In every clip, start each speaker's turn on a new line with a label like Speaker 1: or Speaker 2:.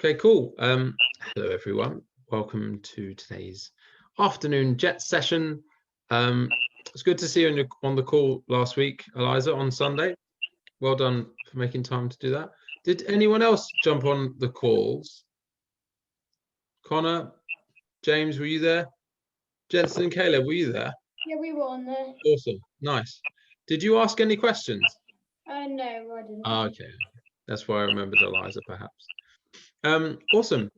Speaker 1: Okay, cool. Hello everyone. Welcome to today's afternoon jet session. It's good to see you on the call last week, Eliza, on Sunday. Well done for making time to do that. Did anyone else jump on the calls? Connor, James, were you there? Jensen and Caleb, were you there?
Speaker 2: Yeah, we were on there.
Speaker 1: Awesome, nice. Did you ask any questions?
Speaker 2: No, I didn't.
Speaker 1: Okay, that's why I remembered Eliza, perhaps. Awesome.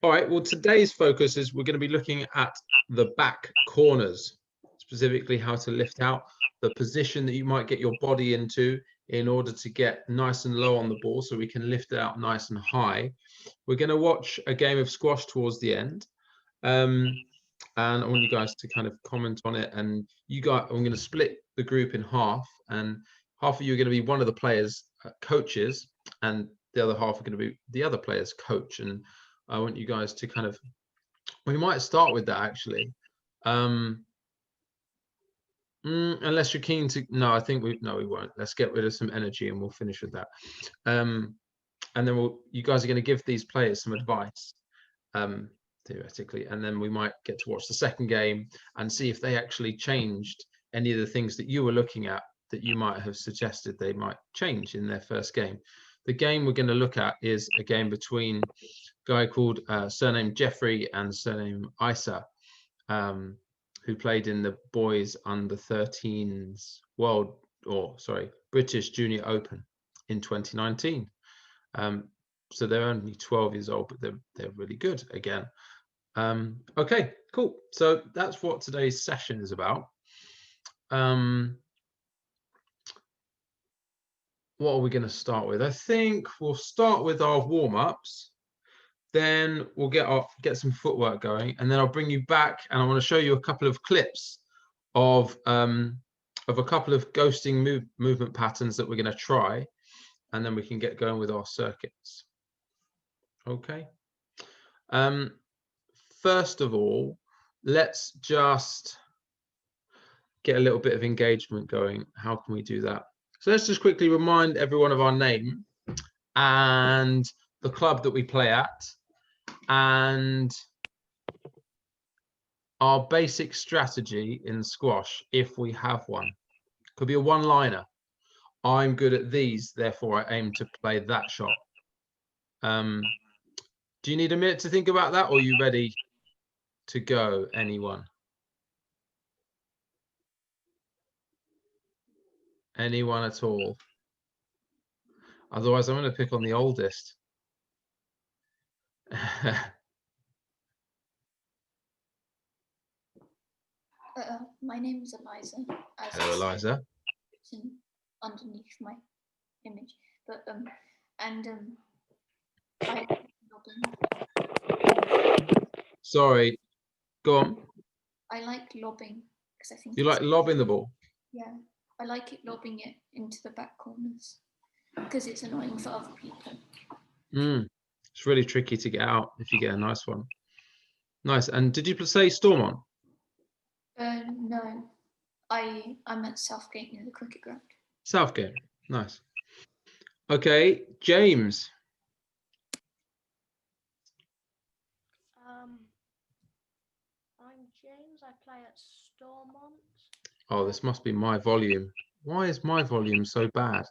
Speaker 1: All right, well, today's focus is we're going to be looking at the back corners, specifically how to lift out the position that you might get your body into in order to get nice and low on the ball so we can lift it out nice and high. We're going to watch a game of squash towards the end. And I want you guys to kind of comment on it. And I'm going to split the group in half, and half of you are going to be one of the players' coaches, and the other half are going to be the other player's coach. And I want you guys to kind of, we might start with that actually. Unless you're keen to, no, I think we won't. Let's get rid of some energy and we'll finish with that. And then you guys are going to give these players some advice, theoretically, and then we might get to watch the second game and see if they actually changed any of the things that you were looking at that you might have suggested they might change in their first game. The game we're going to look at is a game between a guy called surname Jeffrey and surname Isa, who played in the boys under 13s British Junior Open in 2019. So they're only 12 years old, but they're really good again. Okay, cool. So that's what today's session is about. What are we going to start with? I think we'll start with our warm-ups. Then we'll get some footwork going, and then I'll bring you back, and I want to show you a couple of clips of a couple of ghosting movement patterns that we're going to try, and then we can get going with our circuits. Okay. First of all, let's just get a little bit of engagement going. How can we do that? So let's just quickly remind everyone of our name and the club that we play at, and our basic strategy in squash, if we have one. Could be a one-liner. I'm good at these, therefore I aim to play that shot. Do you need a minute to think about that, or are you ready to go, anyone? Anyone at all? Otherwise, I'm going to pick on the oldest.
Speaker 2: My name is Eliza.
Speaker 1: Hello, Eliza.
Speaker 2: It's underneath my image, but I
Speaker 1: Sorry, go on.
Speaker 2: I like lobbing because I think
Speaker 1: you like lobbing the ball.
Speaker 2: Yeah, I like it lobbing it into the back corners because it's annoying for other people.
Speaker 1: It's really tricky to get out if you get a nice one. Nice. And did you say Stormont?
Speaker 2: No, I'm at Southgate near the cricket ground.
Speaker 1: Southgate, nice. Okay, James.
Speaker 3: I'm James. I play at Stormont.
Speaker 1: Oh, this must be my volume. Why is my volume so bad?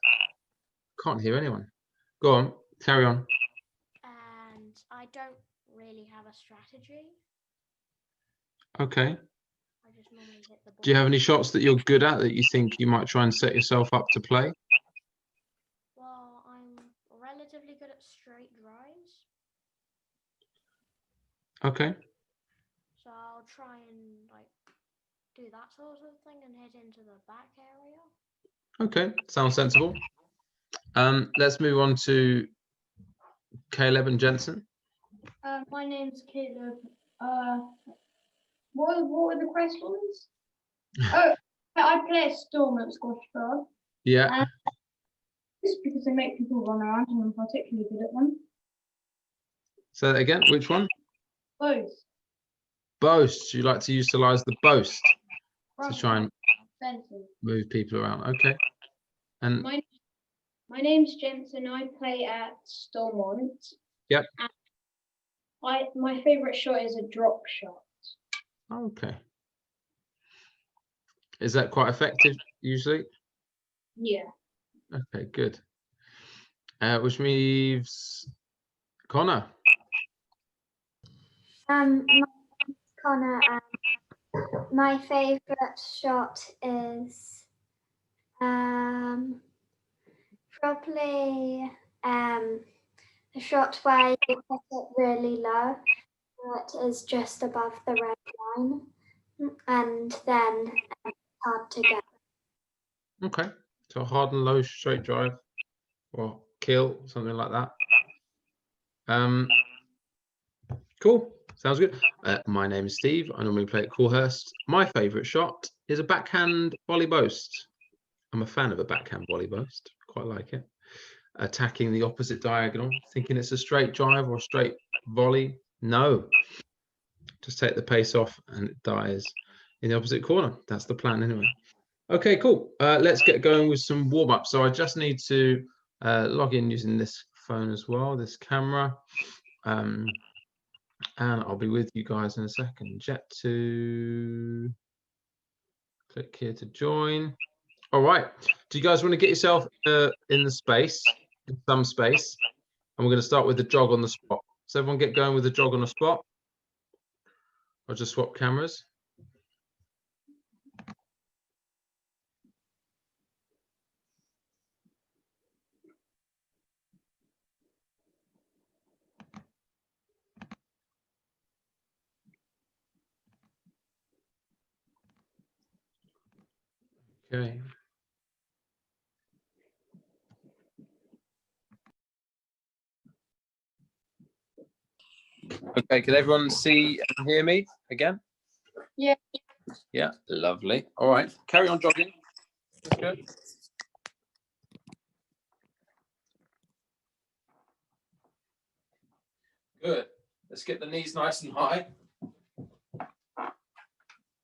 Speaker 1: Can't hear anyone. Go on, carry on.
Speaker 3: And I don't really have a strategy.
Speaker 1: Okay.
Speaker 3: I just normally hit the ball.
Speaker 1: Do you have any shots that you're good at that you think you might try and set yourself up to play?
Speaker 3: Well, I'm relatively good at straight drives.
Speaker 1: Okay.
Speaker 3: So I'll try and do that sort of thing and hit into the back area.
Speaker 1: Okay, sounds sensible. Let's move on to Caleb and Jensen.
Speaker 2: My name's Caleb. What were the questions? Oh, I play at Stormont Squash Club.
Speaker 1: Yeah.
Speaker 2: Just because they make people run around and I'm particularly good at them.
Speaker 1: Say that again. Which one?
Speaker 2: Both.
Speaker 1: Boast. You like to utilize the boast to try and move people around. Okay. And
Speaker 2: my name's Jensen. I play at Stormont.
Speaker 1: Yep.
Speaker 4: My favourite shot is a drop shot.
Speaker 1: Okay. Is that quite effective usually?
Speaker 4: Yeah.
Speaker 1: Okay, good. Which means Connor.
Speaker 5: Connor, my favourite shot is probably a shot where you put it really low, so it is just above the red line, and then it's hard to get.
Speaker 1: Okay, so hard and low straight drive or kill, something like that. Cool, sounds good. My name is Steve. I normally play at Coolhurst. My favourite shot is a backhand volley boast. I'm a fan of a backhand volley boast, quite like it. Attacking the opposite diagonal, thinking it's a straight drive or a straight volley. No, just take the pace off and it dies in the opposite corner. That's the plan anyway. Okay, cool. Let's get going with some warm-up. So I just need to log in using this phone as well, this camera. And I'll be with you guys in a second. Jet to click here to join. All right. Do you guys want to get yourself in the space, in some space? And we're going to start with the jog on the spot. So everyone get going with the jog on the spot. I'll just swap cameras. Okay. Okay, can everyone see and hear me again?
Speaker 4: Yeah.
Speaker 1: Yeah, lovely. All right, carry on jogging. That's good. Good. Let's get the knees nice and high.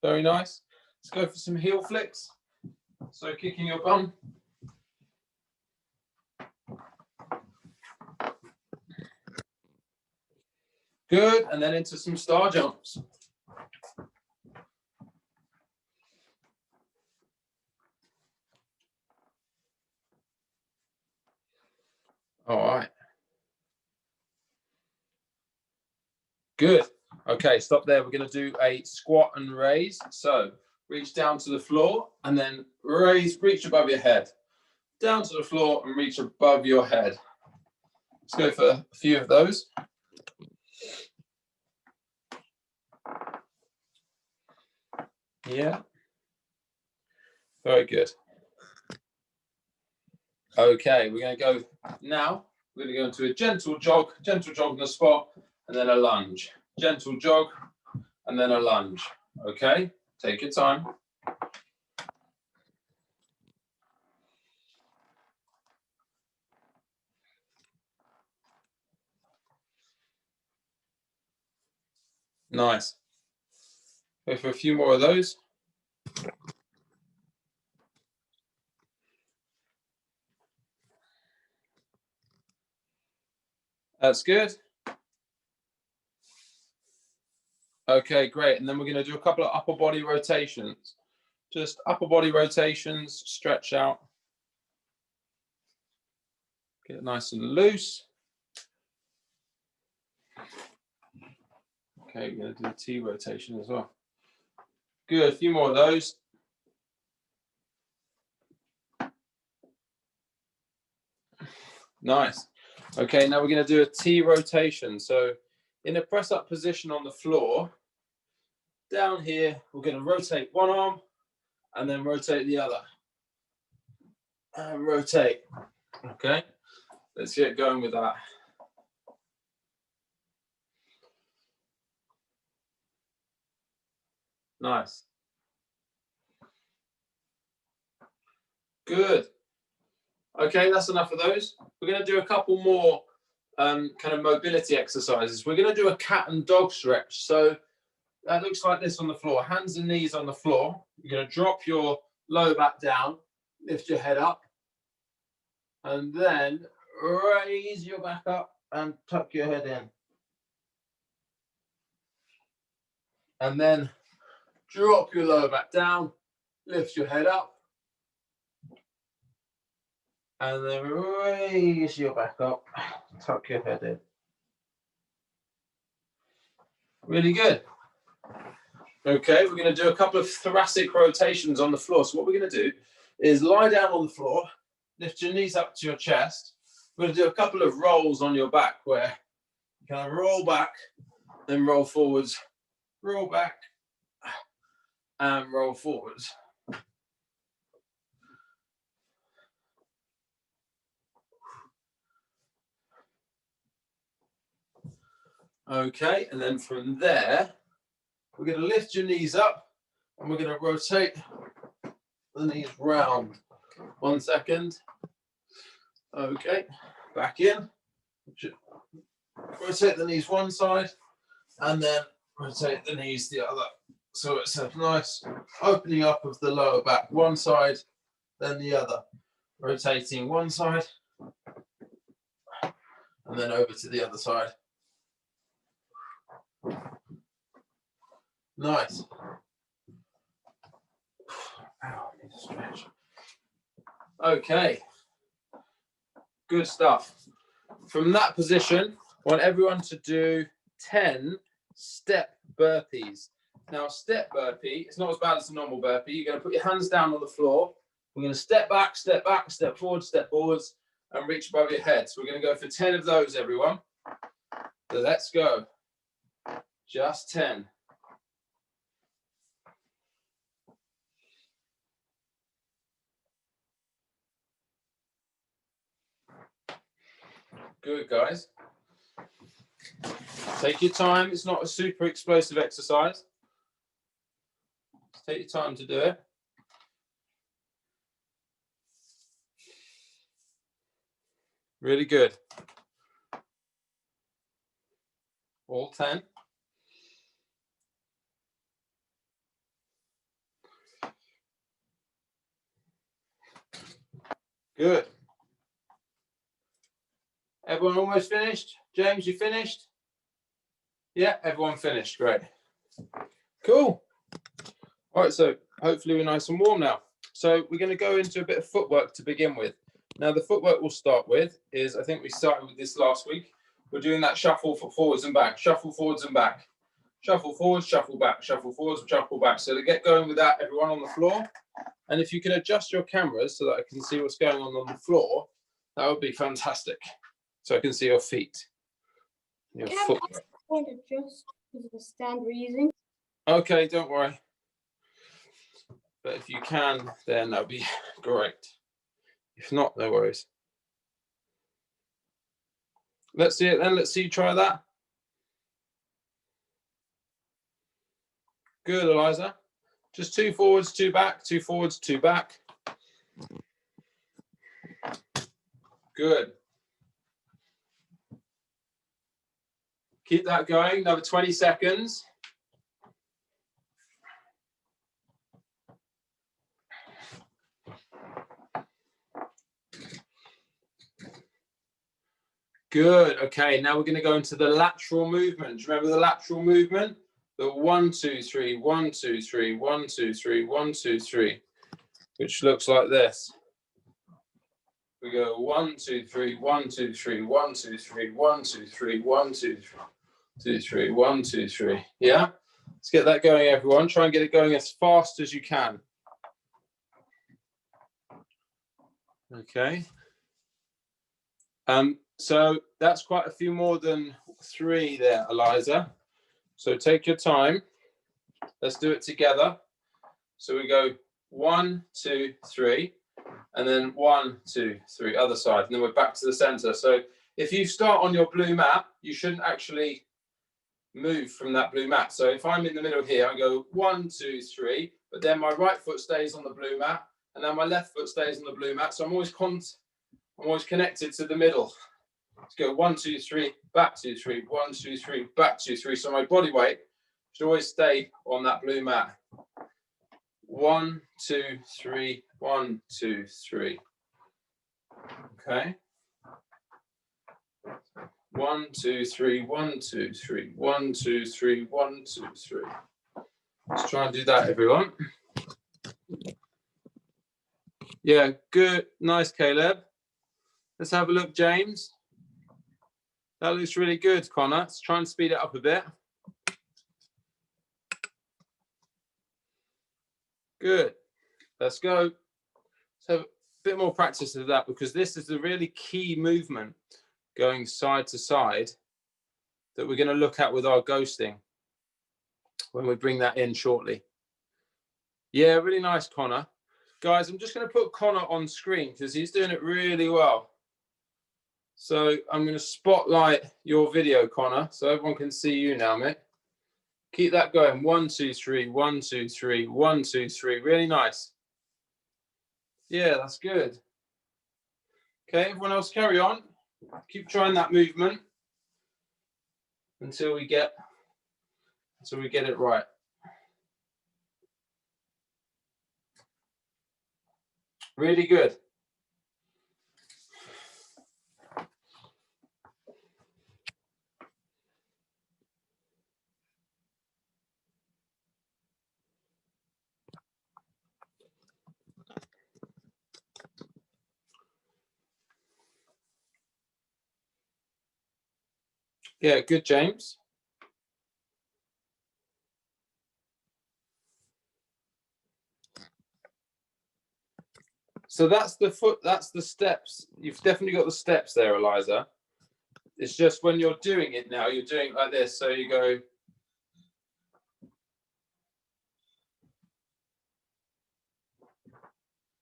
Speaker 1: Very nice. Let's go for some heel flicks. So kicking your bum. Good, and then into some star jumps. All right. Good. Okay, stop there. We're going to do a squat and raise. So reach down to the floor and then raise, reach above your head. Down to the floor and reach above your head. Let's go for a few of those. Yeah. Very good. Okay, we're going to go now. We're going to go into a gentle jog on the spot, and then a lunge. Gentle jog, and then a lunge. Okay, take your time. Nice. Go for a few more of those. That's good. Okay, great. And then we're going to do a couple of upper body rotations. Just upper body rotations, stretch out. Get it nice and loose. Okay, we're going to do a T rotation as well. Good, a few more of those. Nice. Okay, now we're going to do a T rotation. So in a press up position on the floor, down here, we're going to rotate one arm and then rotate the other. And rotate. Okay, let's get going with that. Nice. Good. Okay, that's enough of those. We're going to do a couple more kind of mobility exercises. We're going to do a cat and dog stretch. So that looks like this on the floor. Hands and knees on the floor. You're going to drop your lower back down, lift your head up, and then raise your back up and tuck your head in.
Speaker 6: And then drop your lower back down, lift your head up, and then raise your back up, tuck your head in. Really good. Okay, we're going to do a couple of thoracic rotations on the floor. So what we're going to do is lie down on the floor, lift your knees up to your chest. We're going to do a couple of rolls on your back where you kind of roll back, then roll forwards, roll back, and roll forwards. Okay, and then from there, we're going to lift your knees up and we're going to rotate the knees round. 1 second. Okay, back in. Rotate the knees one side and then rotate the knees the other. So it's a nice opening up of the lower back, one side, then the other. Rotating one side and then over to the other side. Nice. Ow, I need to stretch. Okay. Good stuff. From that position, I want everyone to do 10 step burpees. Now, step burpee, it's not as bad as a normal burpee. You're going to put your hands down on the floor. We're going to step back, step forwards, and reach above your head. So we're going to go for 10 of those, everyone. So let's go. Just 10. Good, guys. Take your time. It's not a super explosive exercise. Just take your time to do it. Really good. All 10. Good. Everyone almost finished? James, you finished? Yeah, everyone finished. Great. Cool. All right, so hopefully we're nice and warm now. So we're going to go into a bit of footwork to begin with. Now, the footwork we'll start with is, I think we started with this last week. We're doing that shuffle for forwards and back, shuffle forwards and back, shuffle forwards, shuffle back, shuffle forwards, shuffle back. So to get going with that, everyone on the floor. And if you can adjust your cameras so that I can see what's going on the floor, that would be fantastic. So I can see your feet. Your footwork.
Speaker 4: Just because of the stand we're using.
Speaker 6: Okay, don't worry. But if you can, then that would be great. If not, no worries. Let's see it then. Let's see you try that. Good, Eliza. Just 2 forwards, 2 back, 2 forwards, 2 back. Good. Keep that going. Another 20 seconds. Good. Okay, now we're going to go into the lateral movement. Do you remember the lateral movement? The 1, 2, 3, 1, 2, 3, 1, 2, 3, 1, 2, 3, which looks like this. We go 1, 2, 3, 1, 2, 3, 1, 2, 3, 1, 2, 3, 1, 2, 3, 2, 3, 1, 2, 3. Yeah? Let's get that going, everyone. Try and get it going as fast as you can. Okay. So that's quite a few more than 3 there, Eliza. So take your time. Let's do it together. So we go 1, 2, 3, and then 1, 2, 3, other side, and then we're back to the center. So if you start on your blue mat, you shouldn't actually move from that blue mat. So if I'm in the middle here, I go 1, 2, 3, but then my right foot stays on the blue mat, and then my left foot stays on the blue mat. So I'm always connected to the middle. Let's go 1, 2, 3, back 2, 3, 1, 2, 3, back 2, 3. So my body weight should always stay on that blue mat. 1, 2, 3, 1, 2, 3. Okay. 1, 2, 3, 1, 2, 3, 1, 2, 3, 1, 2, 3. Let's try and do that, everyone. Yeah, good. Nice, Caleb. Let's have a look, James. That looks really good, Connor. Let's try and speed it up a bit. Good. Let's go. Let's have a bit more practice of that, because this is the really key movement going side to side that we're going to look at with our ghosting when we bring that in shortly. Yeah, really nice, Connor. Guys, I'm just going to put Connor on screen because he's doing it really well. So I'm going to spotlight your video, Connor, so everyone can see you now, mate. Keep that going. 1, 2, 3, 1, 2, 3, 1, 2, 3. Really nice. Yeah, that's good. Okay, everyone else carry on. Keep trying that movement until we get it right. Really good. Yeah, good, James. So that's the foot, that's the steps. You've definitely got the steps there, Eliza. It's just when you're doing it now, you're doing it like this. So you go.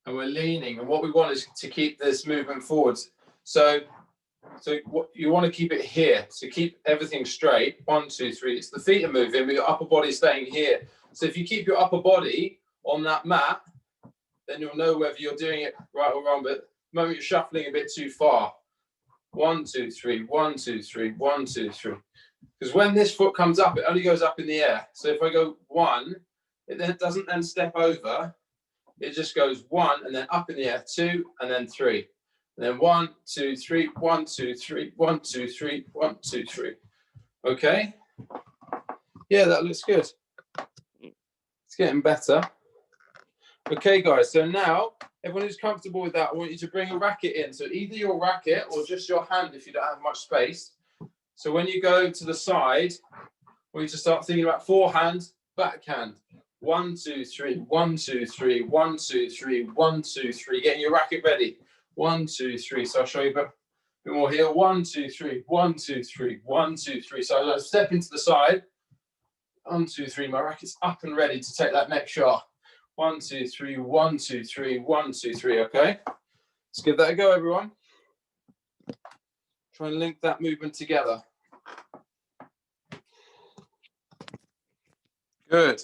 Speaker 6: And we're leaning. And what we want is to keep this movement forwards. So what you want to keep it here. So keep everything straight. 1, 2, 3. It's the feet are moving, but your upper body staying here. So if you keep your upper body on that mat, then you'll know whether you're doing it right or wrong. But at the moment you're shuffling a bit too far. 1, 2, 3, 1, 2, 3, 1, 2, 3. Because when this foot comes up, it only goes up in the air. So if I go 1, it then doesn't then step over. It just goes 1 and then up in the air, 2 and then 3. And then 1, 2, 3, 1, 2, 3, 1, 2, 3, 1, 2, 3. Okay. Yeah, that looks good. It's getting better. Okay, guys. So now, everyone who's comfortable with that, I want you to bring a racket in. So either your racket or just your hand if you don't have much space. So when you go to the side, I want you to start thinking about forehand, backhand. 1, 2, 3, 1, 2, 3, 1, 2, 3, 1, 2, 3. Getting your racket ready. 1, 2, 3. So I'll show you a bit more here. 1, 2, 3, 1, 2, 3, 1, 2, 3. So I'll step into the side. 1, 2, 3. My racket's up and ready to take that next shot. 1, 2, 3, 1, 2, 3, 1, 2, 3. Okay. Let's give that a go, everyone. Try and link that movement together. Good.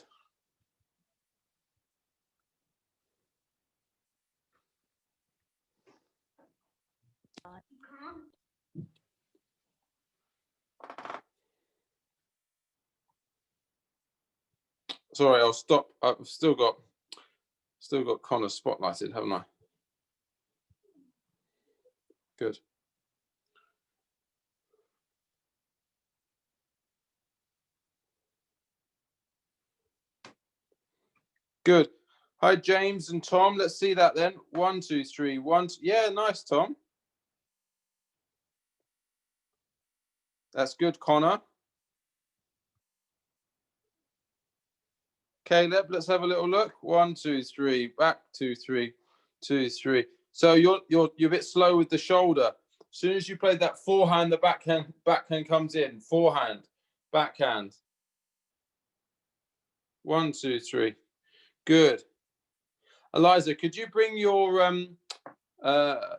Speaker 6: Sorry, I'll stop. I've still got Connor spotlighted, haven't I? Good. Good. Hi, James and Tom. Let's see that then. 1, 2, 3, 1. Yeah, nice, Tom. That's good, Connor. Caleb, let's have a little look. 1, 2, 3. Back 2, 3, 2, 3. So you're a bit slow with the shoulder. As soon as you play that forehand, the backhand comes in. Forehand, backhand. 1, 2, 3. Good. Eliza, could you bring your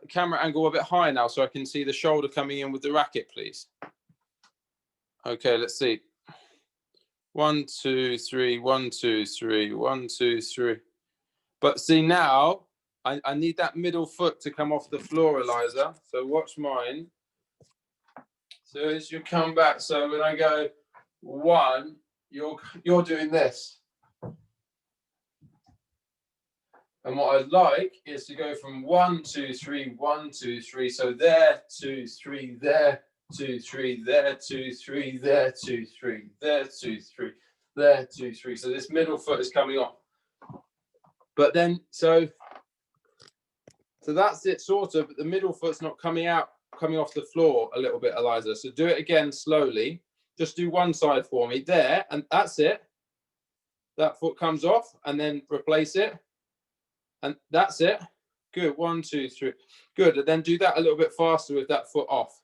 Speaker 6: camera angle a bit higher now so I can see the shoulder coming in with the racket, please? Okay, let's see. 1, 2, 3, 1, 2, 3, 1, 2, 3. But see now, I need that middle foot to come off the floor, Eliza. So watch mine. So as you come back, so when I go 1, you're doing this. And what I'd like is to go from 1, 2, 3, 1, 2, 3. So there, 2, 3, there, 2, 3, there, 2, 3, there, 2, 3, there, 2, 3. there, 2, 3. So this middle foot is coming off. But then, so that's it, sort of. But the middle foot's not coming off the floor a little bit, Eliza. So do it again slowly. Just do one side for me there, and that's it. That foot comes off, and then replace it, and that's it. Good. 1, 2, 3. Good. And then do that a little bit faster with that foot off.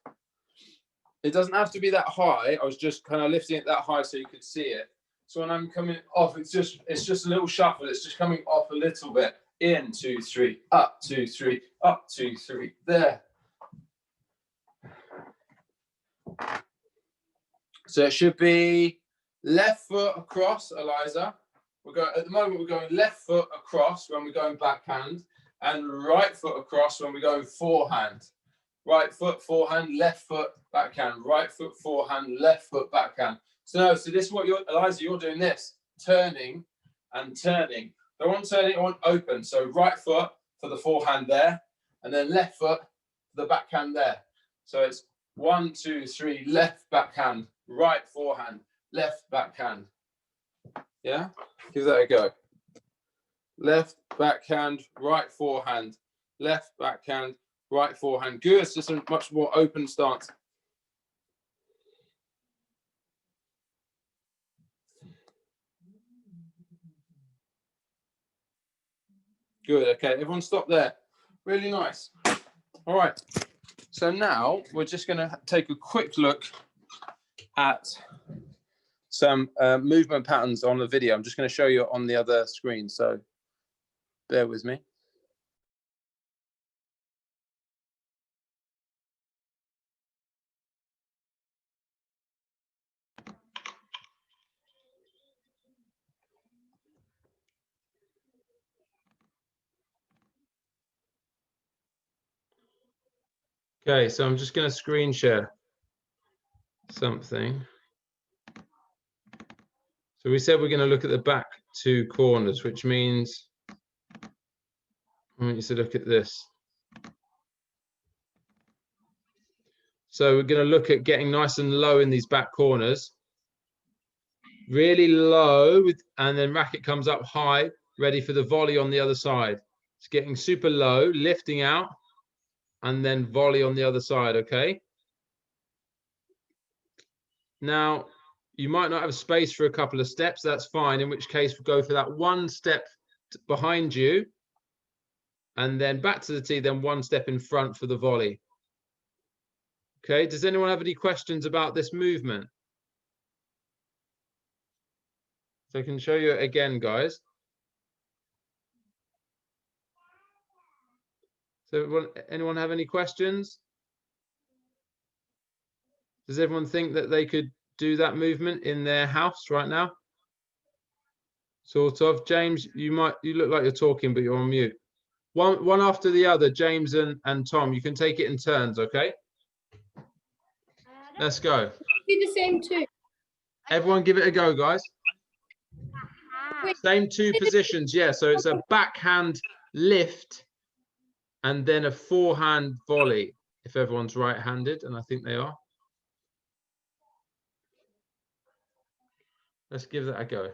Speaker 6: It doesn't have to be that high. I was just kind of lifting it that high so you could see it. So when I'm coming off, it's just a little shuffle. It's just coming off a little bit. In, 2, 3, up, 2, 3, up, 2, 3. There. So it should be left foot across, Eliza. At the moment, we're going left foot across when we're going backhand, and right foot across when we're going forehand. Right foot, forehand, left foot, backhand. Right foot, forehand, left foot, backhand. So this is what Eliza, you're doing this. Turning and turning. I want turning, I want open. So right foot for the forehand there, and then left foot for the backhand there. So it's 1, 2, 3, left backhand, right forehand, left backhand. Yeah? Give that a go. Left backhand, right forehand, left backhand, right forehand. Good. It's just a much more open stance. Good. Okay, everyone stop there. Really nice. All right. So now we're just going to take a quick look at some movement patterns on the video. I'm just going to show you on the other screen. So bear with me.
Speaker 1: Okay, so I'm just going to screen share something. So we said we're going to look at the back 2 corners, which means I want you to look at this. So we're going to look at getting nice and low in these back corners. Really low, and then racket comes up high, ready for the volley on the other side. It's getting super low, lifting out, and then volley on the other side, okay? Now, you might not have space for a couple of steps. That's fine, in which case we'll go for that one step behind you, and then back to the tee, then one step in front for the volley. Okay, does anyone have any questions about this movement? So I can show you it again, guys. So anyone have any questions? Does everyone think that they could do that movement in their house right now? Sort of. James, you look like you're talking, but you're on mute. One after the other, James and Tom, you can take it in turns, okay? Let's go.
Speaker 4: Do the same too.
Speaker 1: Everyone give it a go, guys. Same 2 positions, yeah. So it's a backhand lift and then a forehand volley, if everyone's right-handed, and I think they are. Let's give that a go.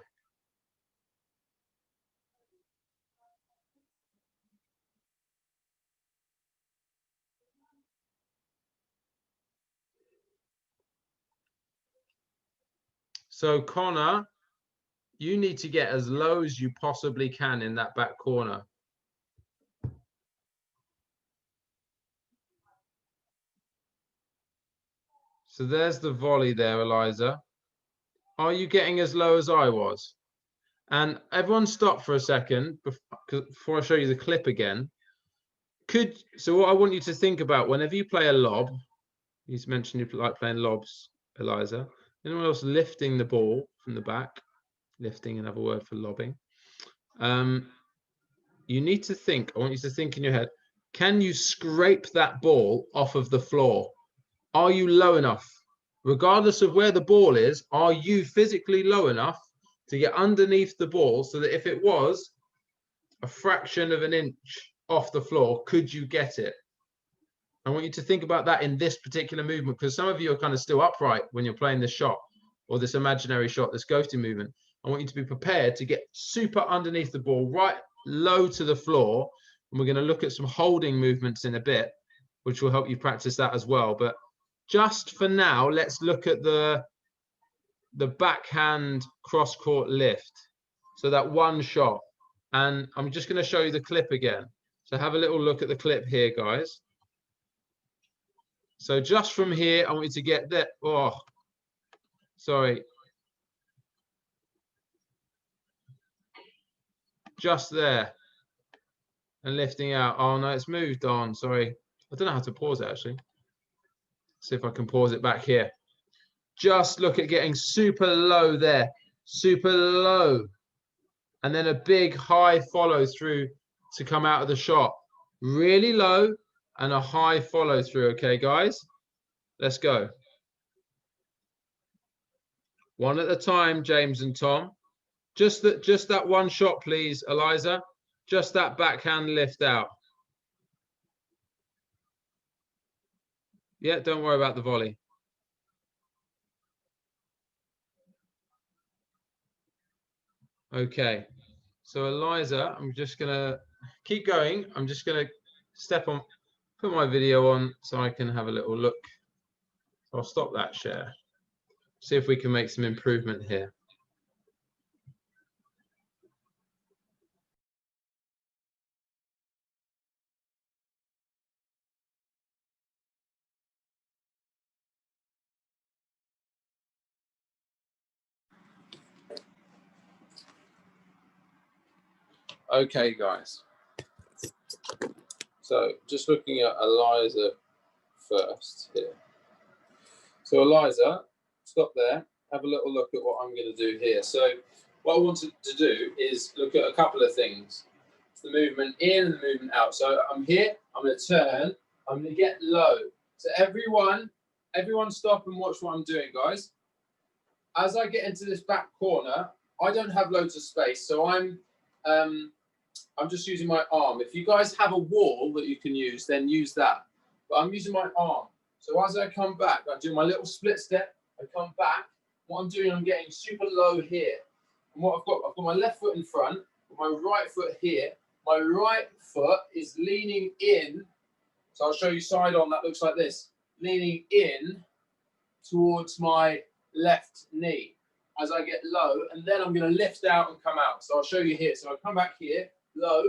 Speaker 1: So Connor, you need to get as low as you possibly can in that back corner. So there's the volley there, Eliza. Are you getting as low as I was? And everyone stop for a second before I show you the clip again. So what I want you to think about whenever you play a lob, you mentioned you like playing lobs, Eliza. Anyone else lifting the ball from the back? Lifting, another word for lobbing. You need to think, I want you to think in your head, can you scrape that ball off of the floor? Are you low enough? Regardless of where the ball is, are you physically low enough to get underneath the ball so that if it was a fraction of an inch off the floor, could you get it? I want you to think about that in this particular movement, because some of you are kind of still upright when you're playing this shot or this imaginary shot, this ghosting movement. I want you to be prepared to get super underneath the ball, right low to the floor. And we're going to look at some holding movements in a bit, which will help you practice that as well. But just for now, let's look at the backhand cross-court lift. So that one shot. And I'm just going to show you the clip again. So have a little look at the clip here, guys. So just from here, I want you to get that. Oh, sorry. Just there. And lifting out. Oh, no, it's moved on. Sorry. I don't know how to pause it, actually. See if I can pause it back here. Just look at getting super low there. Super low. And then a big high follow through to come out of the shot. Really low and a high follow through. Okay, guys, let's go. One at a time, James and Tom. Just that one shot, please, Eliza. Just that backhand lift out. Yeah, don't worry about the volley. Okay. So Eliza, I'm just gonna keep going. I'm just gonna put my video on so I can have a little look. So I'll stop that share. See if we can make some improvement here.
Speaker 6: Okay, guys. So just looking at Eliza first here. So Eliza, stop there. Have a little look at what I'm going to do here. So what I wanted to do is look at a couple of things. It's the movement in and the movement out. So I'm here. I'm going to turn. I'm going to get low. So everyone stop and watch what I'm doing, guys. As I get into this back corner, I don't have loads of space. So I'm just using my arm. If you guys have a wall that you can use, then use that. But I'm using my arm. So as I come back, I do my little split step. I come back. What I'm doing, I'm getting super low here. And what I've got my left foot in front, my right foot here. My right foot is leaning in. So I'll show you side on. That looks like this. Leaning in towards my left knee as I get low. And then I'm going to lift out and come out. So I'll show you here. So I come back here, low,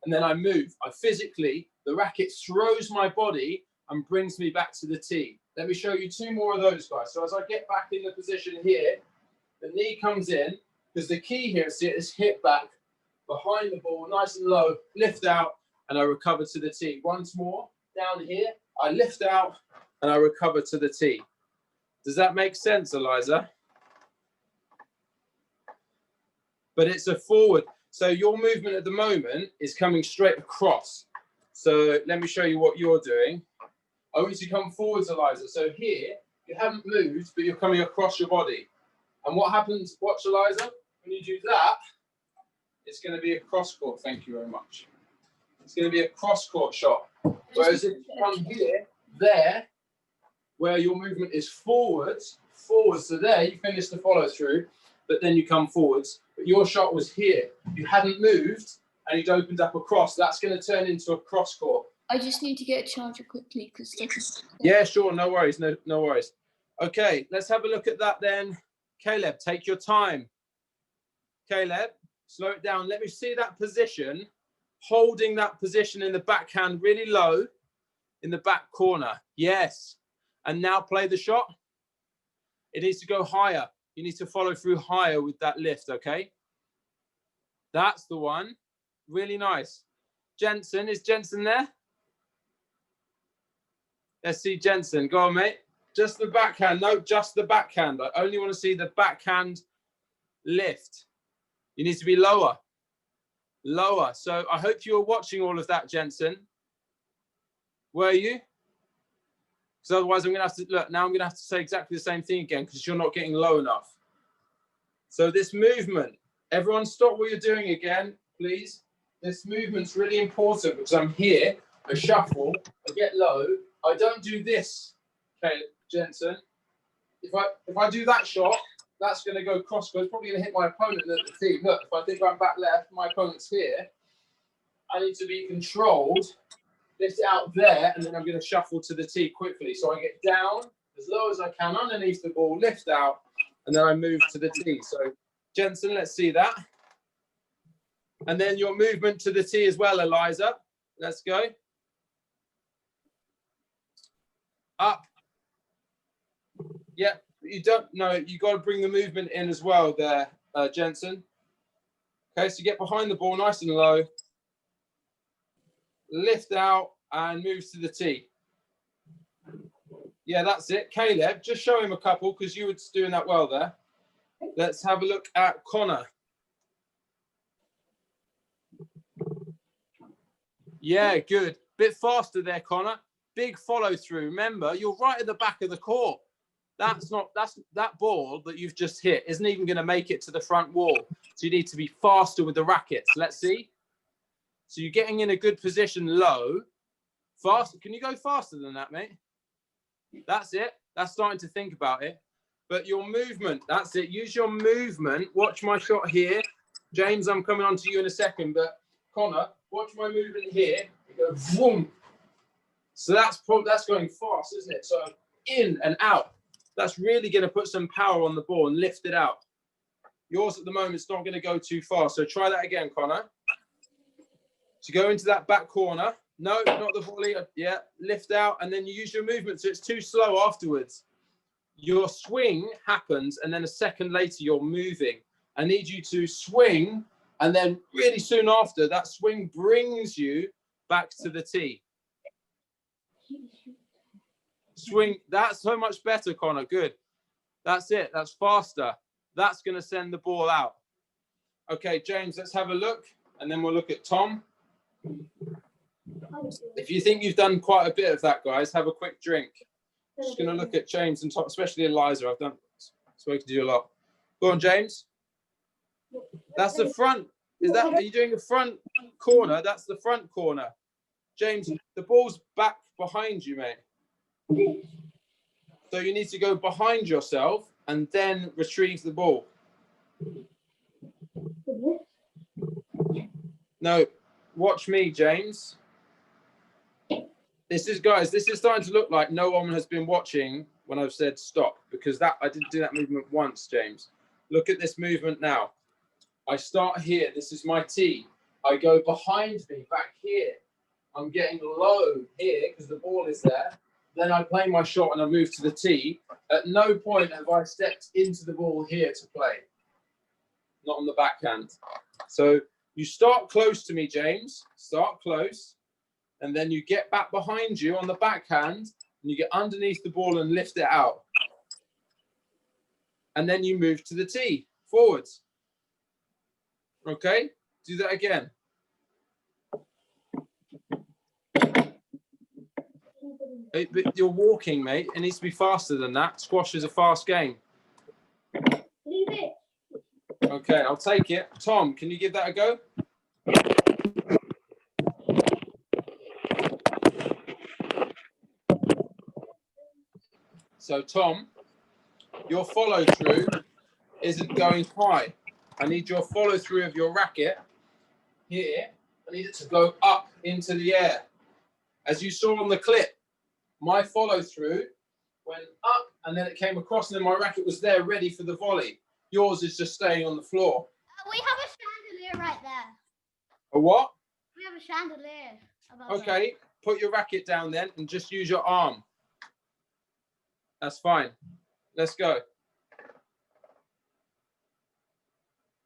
Speaker 6: and then I move. The racket throws my body and brings me back to the tee. Let me show you two more of those, guys. So as I get back in the position here, the knee comes in, because the key here is to get this hip back behind the ball, nice and low, lift out, and I recover to the tee. Once more, down here, I lift out, and I recover to the tee. Does that make sense, Eliza? But it's a forward. So your movement at the moment is coming straight across. So let me show you what you're doing. I want you to come forwards, Eliza. So here, you haven't moved, but you're coming across your body. And what happens, watch, Eliza, when you do that, it's going to be a cross-court. Thank you very much. It's going to be a cross-court shot. Whereas if you come here, there, where your movement is forwards, so there, you finish the follow-through, but then you come forwards. But your shot was here. You hadn't moved, and you'd opened up across. That's going to turn into a cross-court.
Speaker 2: I just need to get a charger quickly because.
Speaker 6: Yeah, sure. No worries. No worries. Okay, let's have a look at that then. Caleb, take your time. Caleb, slow it down. Let me see that position. Holding that position in the backhand really low in the back corner. Yes. And now play the shot. It needs to go higher. You need to follow through higher with that lift, okay? That's the one. Really nice. Jensen, is Jensen there? Let's see Jensen. Go on, mate. Just the backhand. No, just the backhand. I only want to see the backhand lift. You need to be lower. Lower. So I hope you were watching all of that, Jensen. Were you? Because otherwise I'm going to have to, look, now I'm going to have to say exactly the same thing again because you're not getting low enough. So this movement, everyone stop what you're doing again, please. This movement's really important because I'm here, I shuffle, I get low. I don't do this, okay, Jensen. If I do that shot, that's going to go cross. It's probably going to hit my opponent at the tee. Look, if I think I'm back left, my opponent's here. I need to be controlled. Lift it out there, and then I'm going to shuffle to the tee quickly. So I get down as low as I can underneath the ball, lift out, and then I move to the tee. So Jensen, let's see that. And then your movement to the tee as well, Eliza. Let's go. Up. Yeah, you don't know. You got to bring the movement in as well there, Jensen. Okay, so you get behind the ball nice and low. Lift out and move to the tee. Yeah, that's it. Caleb, just show him a couple because you were doing that well there. Let's have a look at Connor. Yeah, good. Bit faster there, Connor. Big follow through. Remember, you're right at the back of the court. That ball that you've just hit isn't even going to make it to the front wall. So you need to be faster with the rackets. Let's see. So you're getting in a good position low. Fast. Can you go faster than that, mate? That's it. That's starting to think about it. But your movement, that's it. Use your movement. Watch my shot here. James, I'm coming on to you in a second. But Connor, watch my movement here. You go boom. So that's going fast, isn't it? So in and out. That's really going to put some power on the ball and lift it out. Yours at the moment is not going to go too far. So try that again, Connor. So go into that back corner. No, not the volley. Yeah, lift out. And then you use your movement. So it's too slow afterwards. Your swing happens. And then a second later, you're moving. I need you to swing. And then really soon after, that swing brings you back to the tee. Swing. That's so much better, Connor. Good. That's it. That's faster. That's going to send the ball out. Okay, James, let's have a look. And then we'll look at Tom. If you think you've done quite a bit of that, guys, have a quick drink. Just going to look at James and Tom, especially Eliza. I've spoken to you a lot. Go on, James. That's the front. Are you doing the front corner? That's the front corner. James, the ball's back behind you, mate. So you need to go behind yourself and then retrieve the ball. No, watch me, James. This is starting to look like no one has been watching when I've said stop, because I didn't do that movement once, James. Look at this movement now. I start here. This is my tee. I go behind me, back here. I'm getting low here because the ball is there. Then I play my shot and I move to the tee. At no point have I stepped into the ball here to play. Not on the backhand. So you start close to me, James. Start close. And then you get back behind you on the backhand and you get underneath the ball and lift it out. And then you move to the tee, forwards. Okay? Do that again. But you're walking, mate. It needs to be faster than that. Squash is a fast game.
Speaker 4: Leave it.
Speaker 6: Okay, I'll take it. Tom, can you give that a go? So, Tom, your follow through isn't going high. I need your follow through of your racket here. I need it to go up into the air. As you saw on the clip, my follow through went up and then it came across and then my racket was there ready for the volley. Yours is just staying on the floor.
Speaker 3: We have a chandelier right there.
Speaker 6: A what?
Speaker 3: We have a chandelier.
Speaker 6: Okay, put your racket down then and just use your arm. That's fine. Let's go.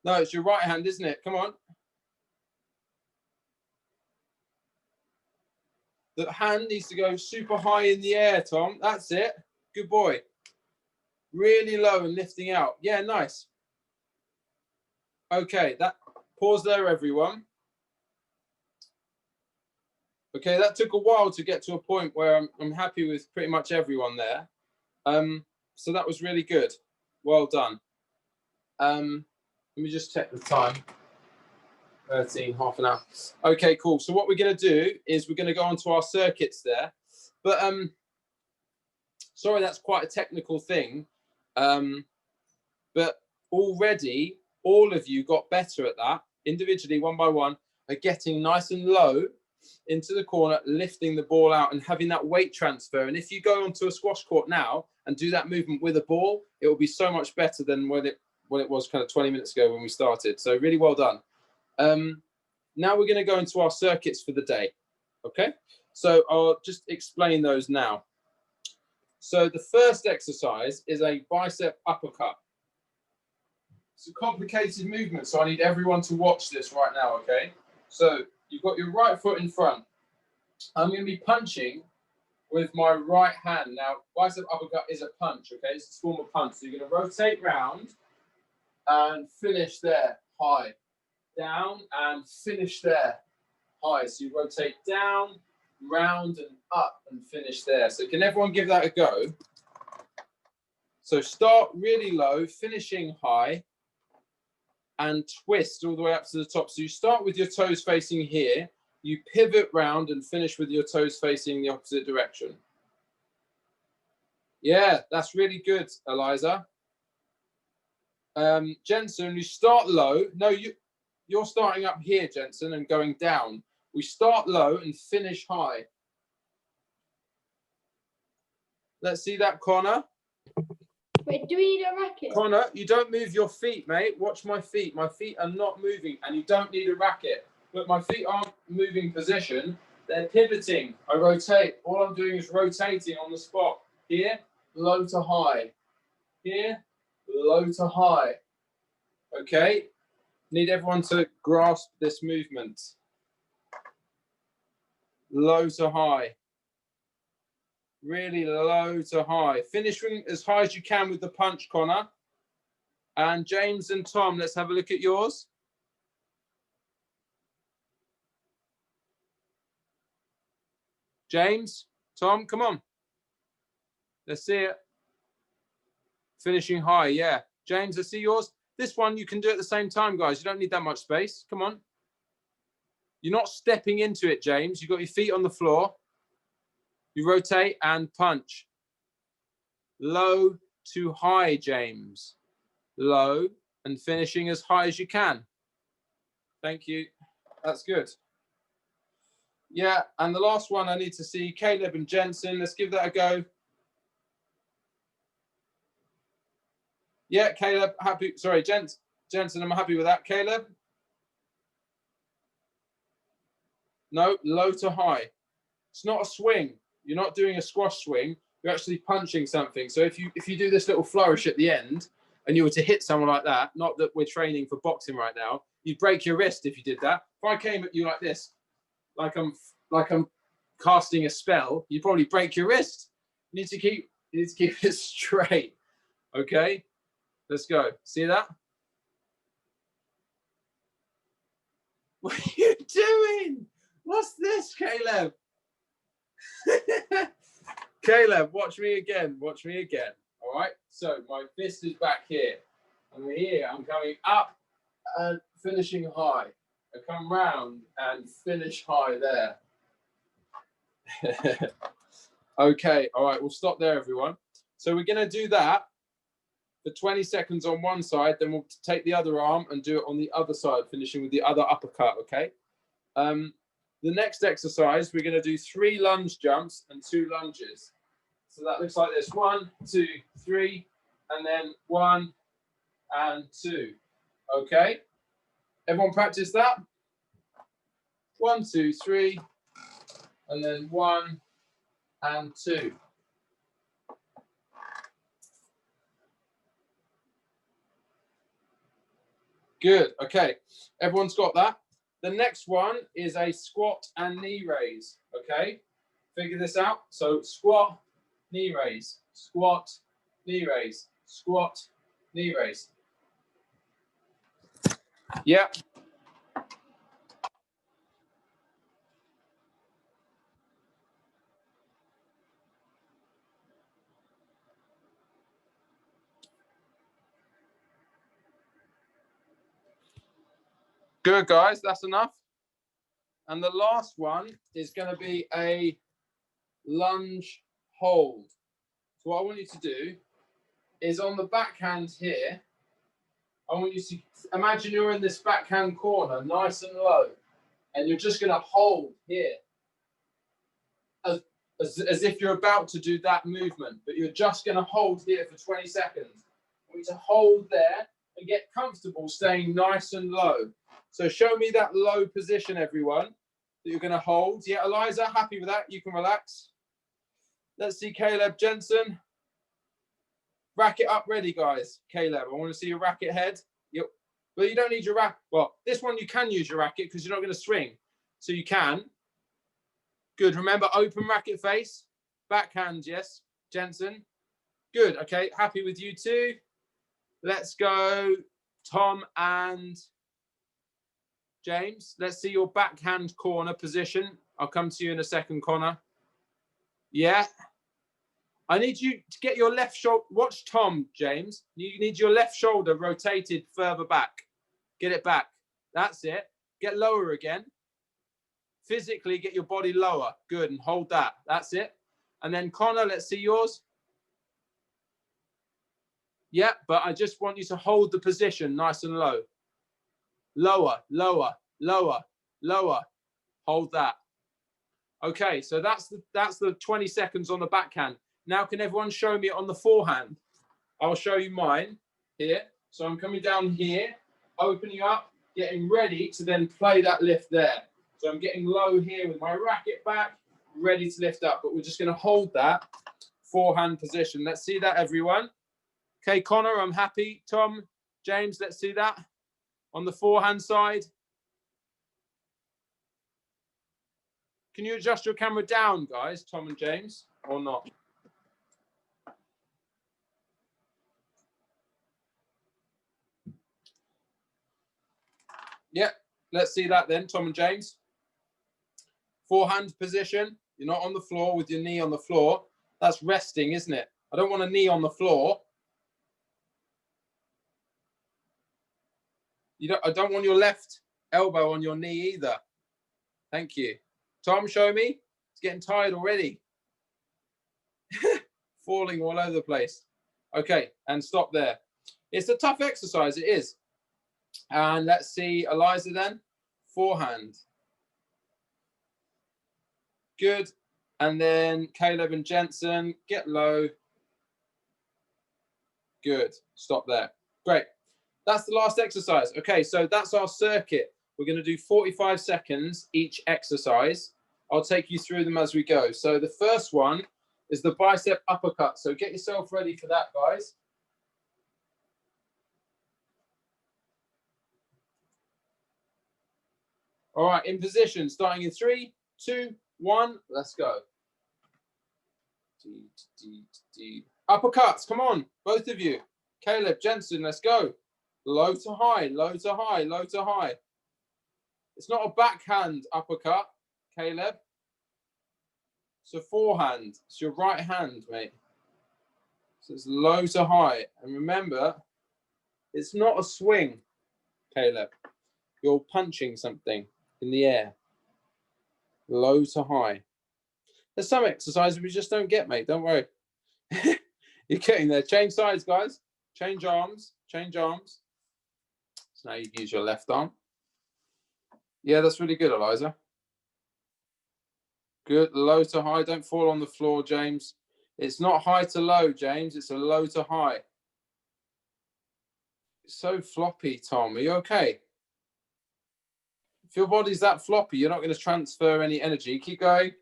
Speaker 6: No, it's your right hand, isn't it? Come on. The hand needs to go super high in the air, Tom. That's it. Good boy. Really low and lifting out. Yeah, nice. Okay, pause there, everyone. Okay, that took a while to get to a point where I'm happy with pretty much everyone there. So that was really good. Well done. Let me just check the time. 13, half an hour. Okay, cool. So what we're going to do is we're going to go on to our circuits there. But sorry, that's quite a technical thing. but already all of you got better at that individually, one by one, are getting nice and low into the corner, lifting the ball out and having that weight transfer. And if you go onto a squash court now and do that movement with a ball, it will be so much better than when it was kind of 20 minutes ago when we started. So really well done. Now we're going to go into our circuits for the day. Okay, so I'll just explain those now. So the first exercise is a bicep uppercut. It's a complicated movement, so I need everyone to watch this right now, okay? So you've got your right foot in front. I'm going to be punching with my right hand. Now, bicep uppercut is a punch, okay? It's a form of punch. So you're going to rotate round and finish there, high. Down and finish there, high. So you rotate down, round and up and finish there. So can everyone give that a go? So start really low, finishing high, and twist all the way up to the top. So you start with your toes facing here, you pivot round and finish with your toes facing the opposite direction. Yeah, that's really good, Eliza. Jensen, you start low. No, you're starting up here, Jensen, and going down. We start low and finish high. Let's see that, Connor.
Speaker 4: Wait, do we need a racket?
Speaker 6: Connor, you don't move your feet, mate. Watch my feet. My feet are not moving, and you don't need a racket. Look, my feet aren't moving position. They're pivoting. I rotate. All I'm doing is rotating on the spot. Here, low to high. Here, low to high. Okay? Need everyone to grasp this movement. Low to high. Really low to high. Finishing as high as you can with the punch, Connor. And James and Tom, let's have a look at yours. James, Tom, come on. Let's see it. Finishing high, yeah. James, I see yours. This one you can do at the same time, guys. You don't need that much space. Come on. You're not stepping into it, James. You've got your feet on the floor. You rotate and punch. Low to high, James. Low and finishing as high as you can. Thank you. That's good. Yeah, and the last one I need to see, Caleb and Jensen. Let's give that a go. Yeah, Caleb, happy. Sorry, Jensen, I'm happy with that. Caleb? No, low to high. It's not a swing. You're not doing a squash swing. You're actually punching something. So if you do this little flourish at the end and you were to hit someone like that, not that we're training for boxing right now, you'd break your wrist if you did that. If I came at you like this, like I'm casting a spell, you'd probably break your wrist. You need to keep it straight. Okay? Let's go. See that? What are you doing? What's this, Caleb? Caleb, watch me again. Watch me again. All right. So my fist is back here. I'm here. I'm coming up and finishing high. I come round and finish high there. Okay. All right. We'll stop there, everyone. So we're going to do that for 20 seconds on one side. Then we'll take the other arm and do it on the other side, finishing with the other uppercut. Okay. The next exercise, we're going to do 3 lunge jumps and 2 lunges. So that looks like this: 1, 2, 3, and then 1 and 2. Okay. Everyone practice that. 1, 2, 3, and then 1 and 2. Good. Okay. Everyone's got that. The next one is a squat and knee raise. Okay. Figure this out. So squat, knee raise, squat, knee raise, squat, knee raise. Yeah. Good, guys. That's enough. And the last one is going to be a lunge hold. So what I want you to do is on the backhand here, I want you to imagine you're in this backhand corner, nice and low, and you're just going to hold here as if you're about to do that movement, but you're just going to hold here for 20 seconds. I want you to hold there and get comfortable staying nice and low. So show me that low position, everyone, that you're going to hold. Yeah, Eliza, happy with that? You can relax. Let's see Caleb Jensen. Racket up ready, guys. Caleb, I want to see your racket head. Yep. But you don't need your racket. Well, this one you can use your racket because you're not going to swing. So you can. Good. Remember, open racket face. Backhand, yes. Jensen. Good. Okay. Happy with you too. Let's go, Tom and James. Let's see your backhand corner position. I'll come to you in a second, Connor. Yeah. I need you to get your left shoulder. Watch Tom, James. You need your left shoulder rotated further back. Get it back. That's it. Get lower again. Physically get your body lower. Good. And hold that. That's it. And then Connor, let's see yours. Yeah, but I just want you to hold the position nice and low. Lower, lower, lower, lower. Hold that. Okay, so that's the 20 seconds on the backhand. Now, can everyone show me on the forehand? I'll show you mine here. So I'm coming down here, opening up, getting ready to then play that lift there. So I'm getting low here with my racket back, ready to lift up. But we're just going to hold that forehand position. Let's see that, everyone. Okay, Connor, I'm happy. Tom, James, let's see that on the forehand side. Can you adjust your camera down, guys, Tom and James, or not? Yeah, let's see that then, Tom and James. Forehand position. You're not on the floor with your knee on the floor. That's resting, isn't it? I don't want a knee on the floor. I don't want your left elbow on your knee either. Thank you. Tom, show me. It's getting tired already. Falling all over the place. Okay, and stop there. It's a tough exercise, it is. And let's see Eliza then. Forehand. Good. And then Caleb and Jensen, get low. Good. Stop there. Great. That's the last exercise. Okay, so that's our circuit. We're going to do 45 seconds each exercise. I'll take you through them as we go. So the first one is the bicep uppercut. So get yourself ready for that, guys. All right, in position, starting in 3, 2, 1. Let's go. Uppercuts, come on, both of you. Caleb, Jensen, let's go. Low to high, low to high, low to high. It's not a backhand uppercut, Caleb. It's a forehand. It's your right hand, mate. So it's low to high. And remember, it's not a swing, Caleb. You're punching something in the air. Low to high. There's some exercises we just don't get, mate. Don't worry. You're getting there. Change sides, guys. Change arms. Change arms. So now you use your left arm. Yeah, that's really good, Eliza. Good. Low to high. Don't fall on the floor, James. It's not high to low, James. It's a low to high. It's so floppy, Tom. Are you okay? If your body's that floppy, you're not going to transfer any energy. Keep going.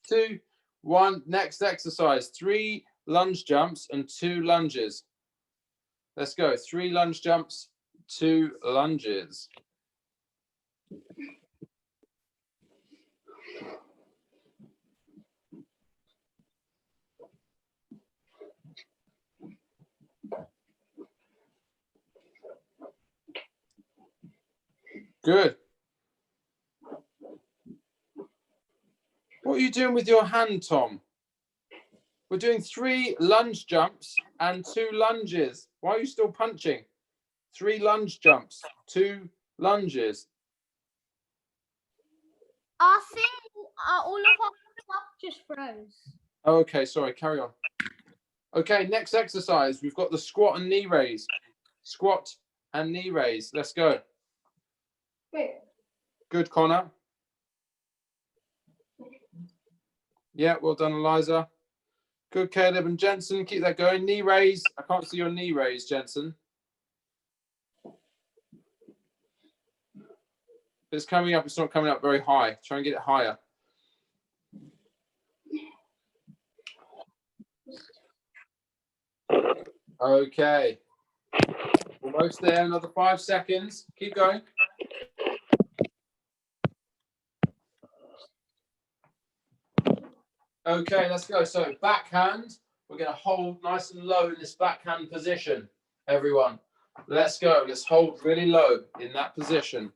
Speaker 6: 2, 1. Next exercise. 3 lunge jumps and 2 lunges. Let's go. 3 lunge jumps, 2 lunges. Good. What are you doing with your hand, Tom? We're doing 3 lunge jumps and 2 lunges. Why are you still punching? 3 lunge jumps, 2 lunges.
Speaker 3: I think all of our stuff just froze.
Speaker 6: Okay, sorry, carry on. Okay, next exercise. We've got the squat and knee raise. Squat and knee raise. Let's go.
Speaker 4: Wait.
Speaker 6: Good, Connor. Yeah, well done, Eliza. Good, Caleb and Jensen. Keep that going. Knee raise. I can't see your knee raise, Jensen. If it's coming up, it's not coming up very high. Try and get it higher. Okay. Almost there. Another 5 seconds. Keep going. Okay, let's go. So backhand. We're going to hold nice and low in this backhand position, everyone. Let's go. Let's hold really low in that position.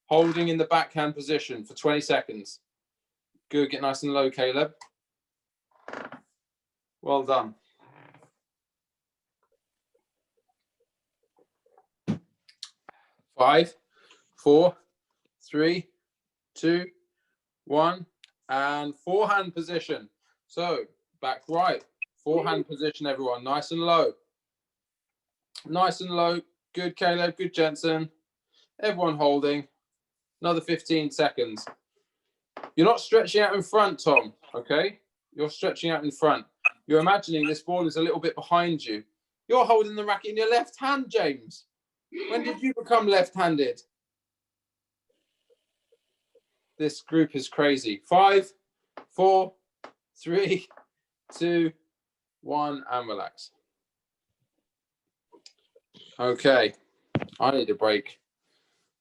Speaker 6: Holding in the backhand position for 20 seconds. Good. Get nice and low, Caleb. Well done. 5, 4, 3, 2, 1, and forehand position. So back right, forehand position, everyone. Nice and low. Nice and low. Good, Caleb. Good, Jensen. Everyone holding. Another 15 seconds. You're not stretching out in front, Tom, okay? You're stretching out in front. You're imagining this ball is a little bit behind you. You're holding the racket in your left hand, James. When did you become left-handed? This group is crazy. 5, 4, 3, 2, 1, and relax. Okay. I need a break,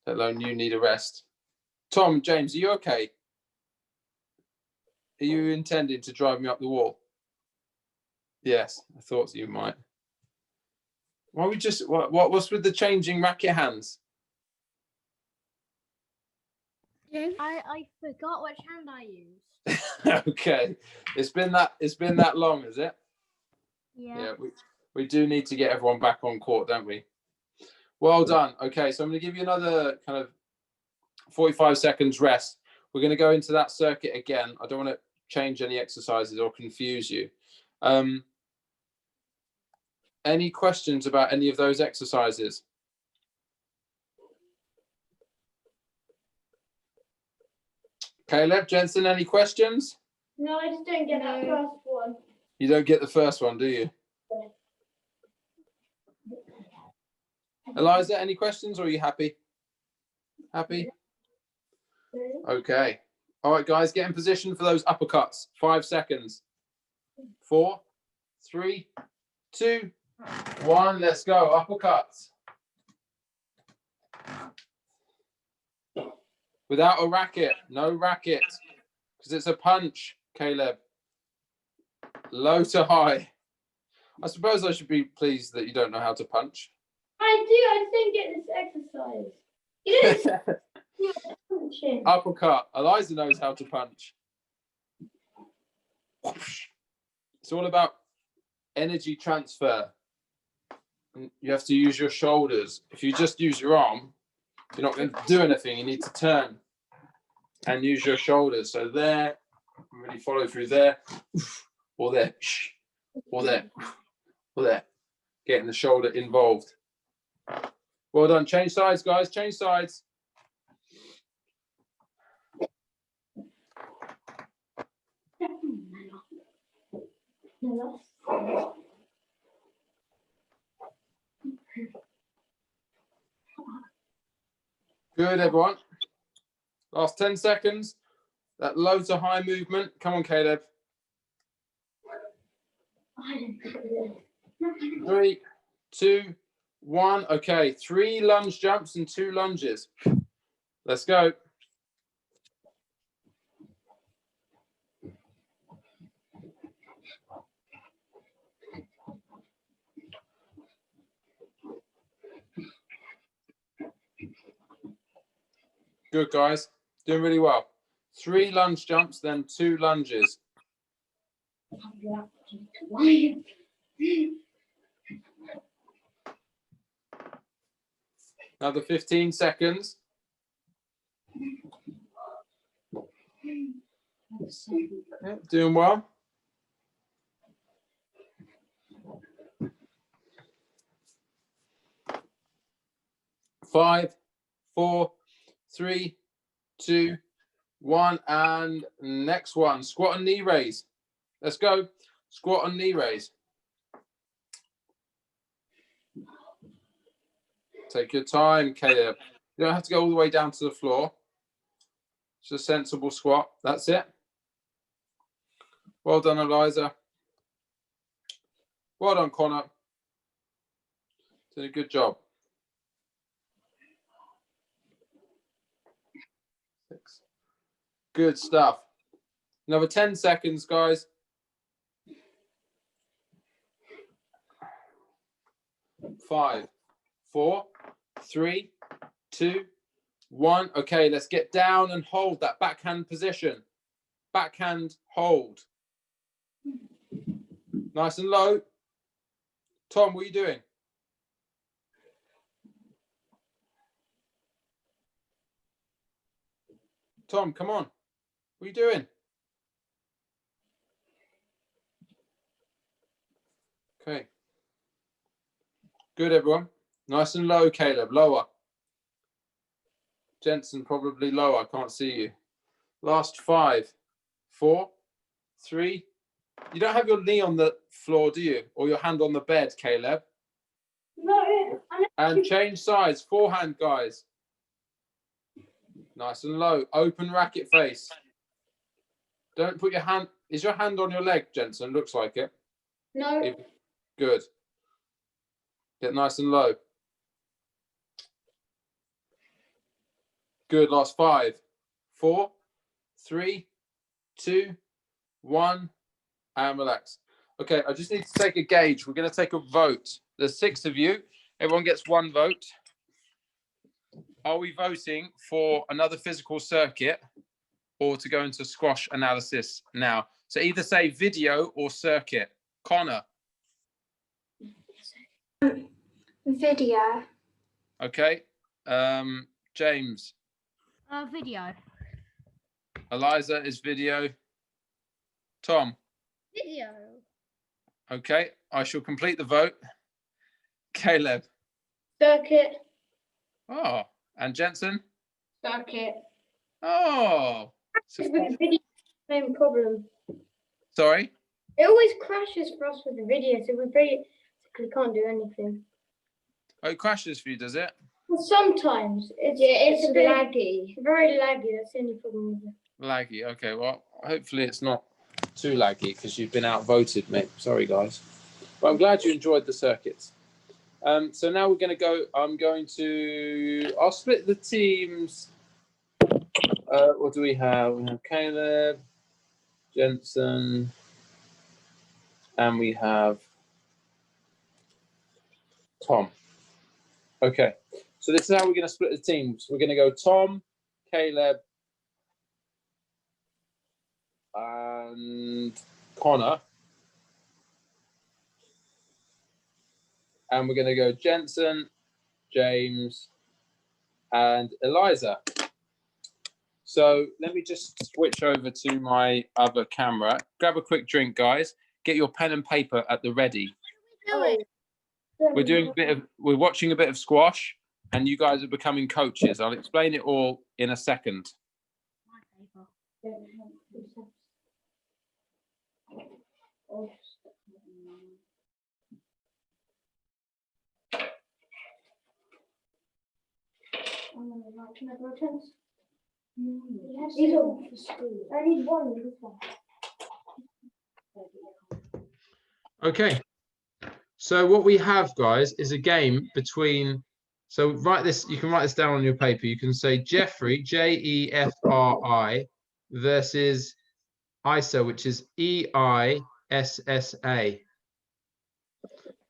Speaker 6: let alone you need a rest. Tom, James, are you okay? Are you intending to drive me up the wall? Yes, I thought you might. Why we just what's with the changing racket hands?
Speaker 3: I forgot which hand I used.
Speaker 6: Okay, it's been that long, is it?
Speaker 3: Yeah.
Speaker 6: We do need to get everyone back on court, don't we? Well done. Okay, so I'm going to give you another kind of 45 seconds rest. We're going to go into that circuit again. I don't want to change any exercises or confuse you. Any questions about any of those exercises? Caleb, Jensen, any questions?
Speaker 4: No, I just don't get that first one.
Speaker 6: You don't get the first one, do you? Eliza, any questions or are you happy? Happy? Okay. All right, guys, get in position for those uppercuts. 5 seconds. 4, 3, 2, 1. Let's go. Uppercuts. Without a racket. No racket. Because it's a punch, Caleb. Low to high. I suppose I should be pleased that you don't know how to punch.
Speaker 4: I do. I just didn't get this exercise. You didn't punching.
Speaker 6: Uppercut. Eliza knows how to punch. It's all about energy transfer. You have to use your shoulders. If you just use your arm, you're not going to do anything. You need to turn and use your shoulders. So there, really follow through there, or there, or there, or there. Getting the shoulder involved. Well done. Change sides, guys. Change sides. Good, everyone. Last 10 seconds. That low to high movement. Come on, Caleb. 3, 2, 1. Okay, 3 lunge jumps and 2 lunges. Let's go. Good, guys. Doing really well. 3 lunge jumps, then 2 lunges. Another 15 seconds. Yeah, doing well. 5, 4, 3, 2, 1, and next one. Squat and knee raise. Let's go. Squat and knee raise. Take your time, Caleb. You don't have to go all the way down to the floor. It's a sensible squat. That's it. Well done, Eliza. Well done, Connor. Did a good job. 6. Good stuff. Another 10 seconds, guys. 5, 4, 3, 2, 1. Okay, let's get down and hold that backhand position. Backhand hold. Nice and low. Tom, what are you doing? Tom, come on. What are you doing? Okay. Good, everyone. Nice and low, Caleb. Lower. Jensen, probably lower. I can't see you. Last 5, 4, 3. You don't have your knee on the floor, do you? Or your hand on the bed, Caleb?
Speaker 4: No.
Speaker 6: And change sides. Forehand, guys. Nice and low. Open racket face. Don't put your hand. Is your hand on your leg, Jensen? Looks like it.
Speaker 4: No.
Speaker 6: Good. Get nice and low. Good. Last 5, 4, 3, 2, 1, and relax. Okay, I just need to take a gauge. We're going to take a vote. There's 6 of you. Everyone gets 1 vote. Are we voting for another physical circuit or to go into squash analysis now? So either say video or circuit. Connor.
Speaker 5: Video.
Speaker 6: Okay. James.
Speaker 3: Video.
Speaker 6: Eliza is video. Tom.
Speaker 3: Video.
Speaker 6: Okay. I shall complete the vote. Caleb.
Speaker 4: Circuit.
Speaker 6: Oh. And Jensen.
Speaker 4: Circuit.
Speaker 6: Oh.
Speaker 4: With the video, same problem.
Speaker 6: Sorry.
Speaker 4: It always crashes for us with the video, so we basically can't do anything.
Speaker 6: Oh, it crashes for you, does it?
Speaker 4: Well, sometimes it's a bit laggy. Very laggy. That's the only problem with it.
Speaker 6: Laggy. Okay. Well, hopefully it's not too laggy because you've been outvoted, mate. Sorry, guys. But I'm glad you enjoyed the circuits. So now we're going to go. I'll split the teams. What do we have? We have Caleb, Jensen, and we have Tom. Okay. So this is how we're going to split the teams. We're going to go Tom, Caleb, and Connor. And we're going to go Jensen, James, and Eliza. So let me just switch over to my other camera. Grab a quick drink, guys. Get your pen and paper at the ready. We're watching a bit of squash, and you guys are becoming coaches. I'll explain it all in a second.
Speaker 4: I need one.
Speaker 1: Okay. So what we have, guys, is a game between. So write this. You can write this down on your paper. You can say Jeffrey, Jefri, versus Isa, which is Eissa.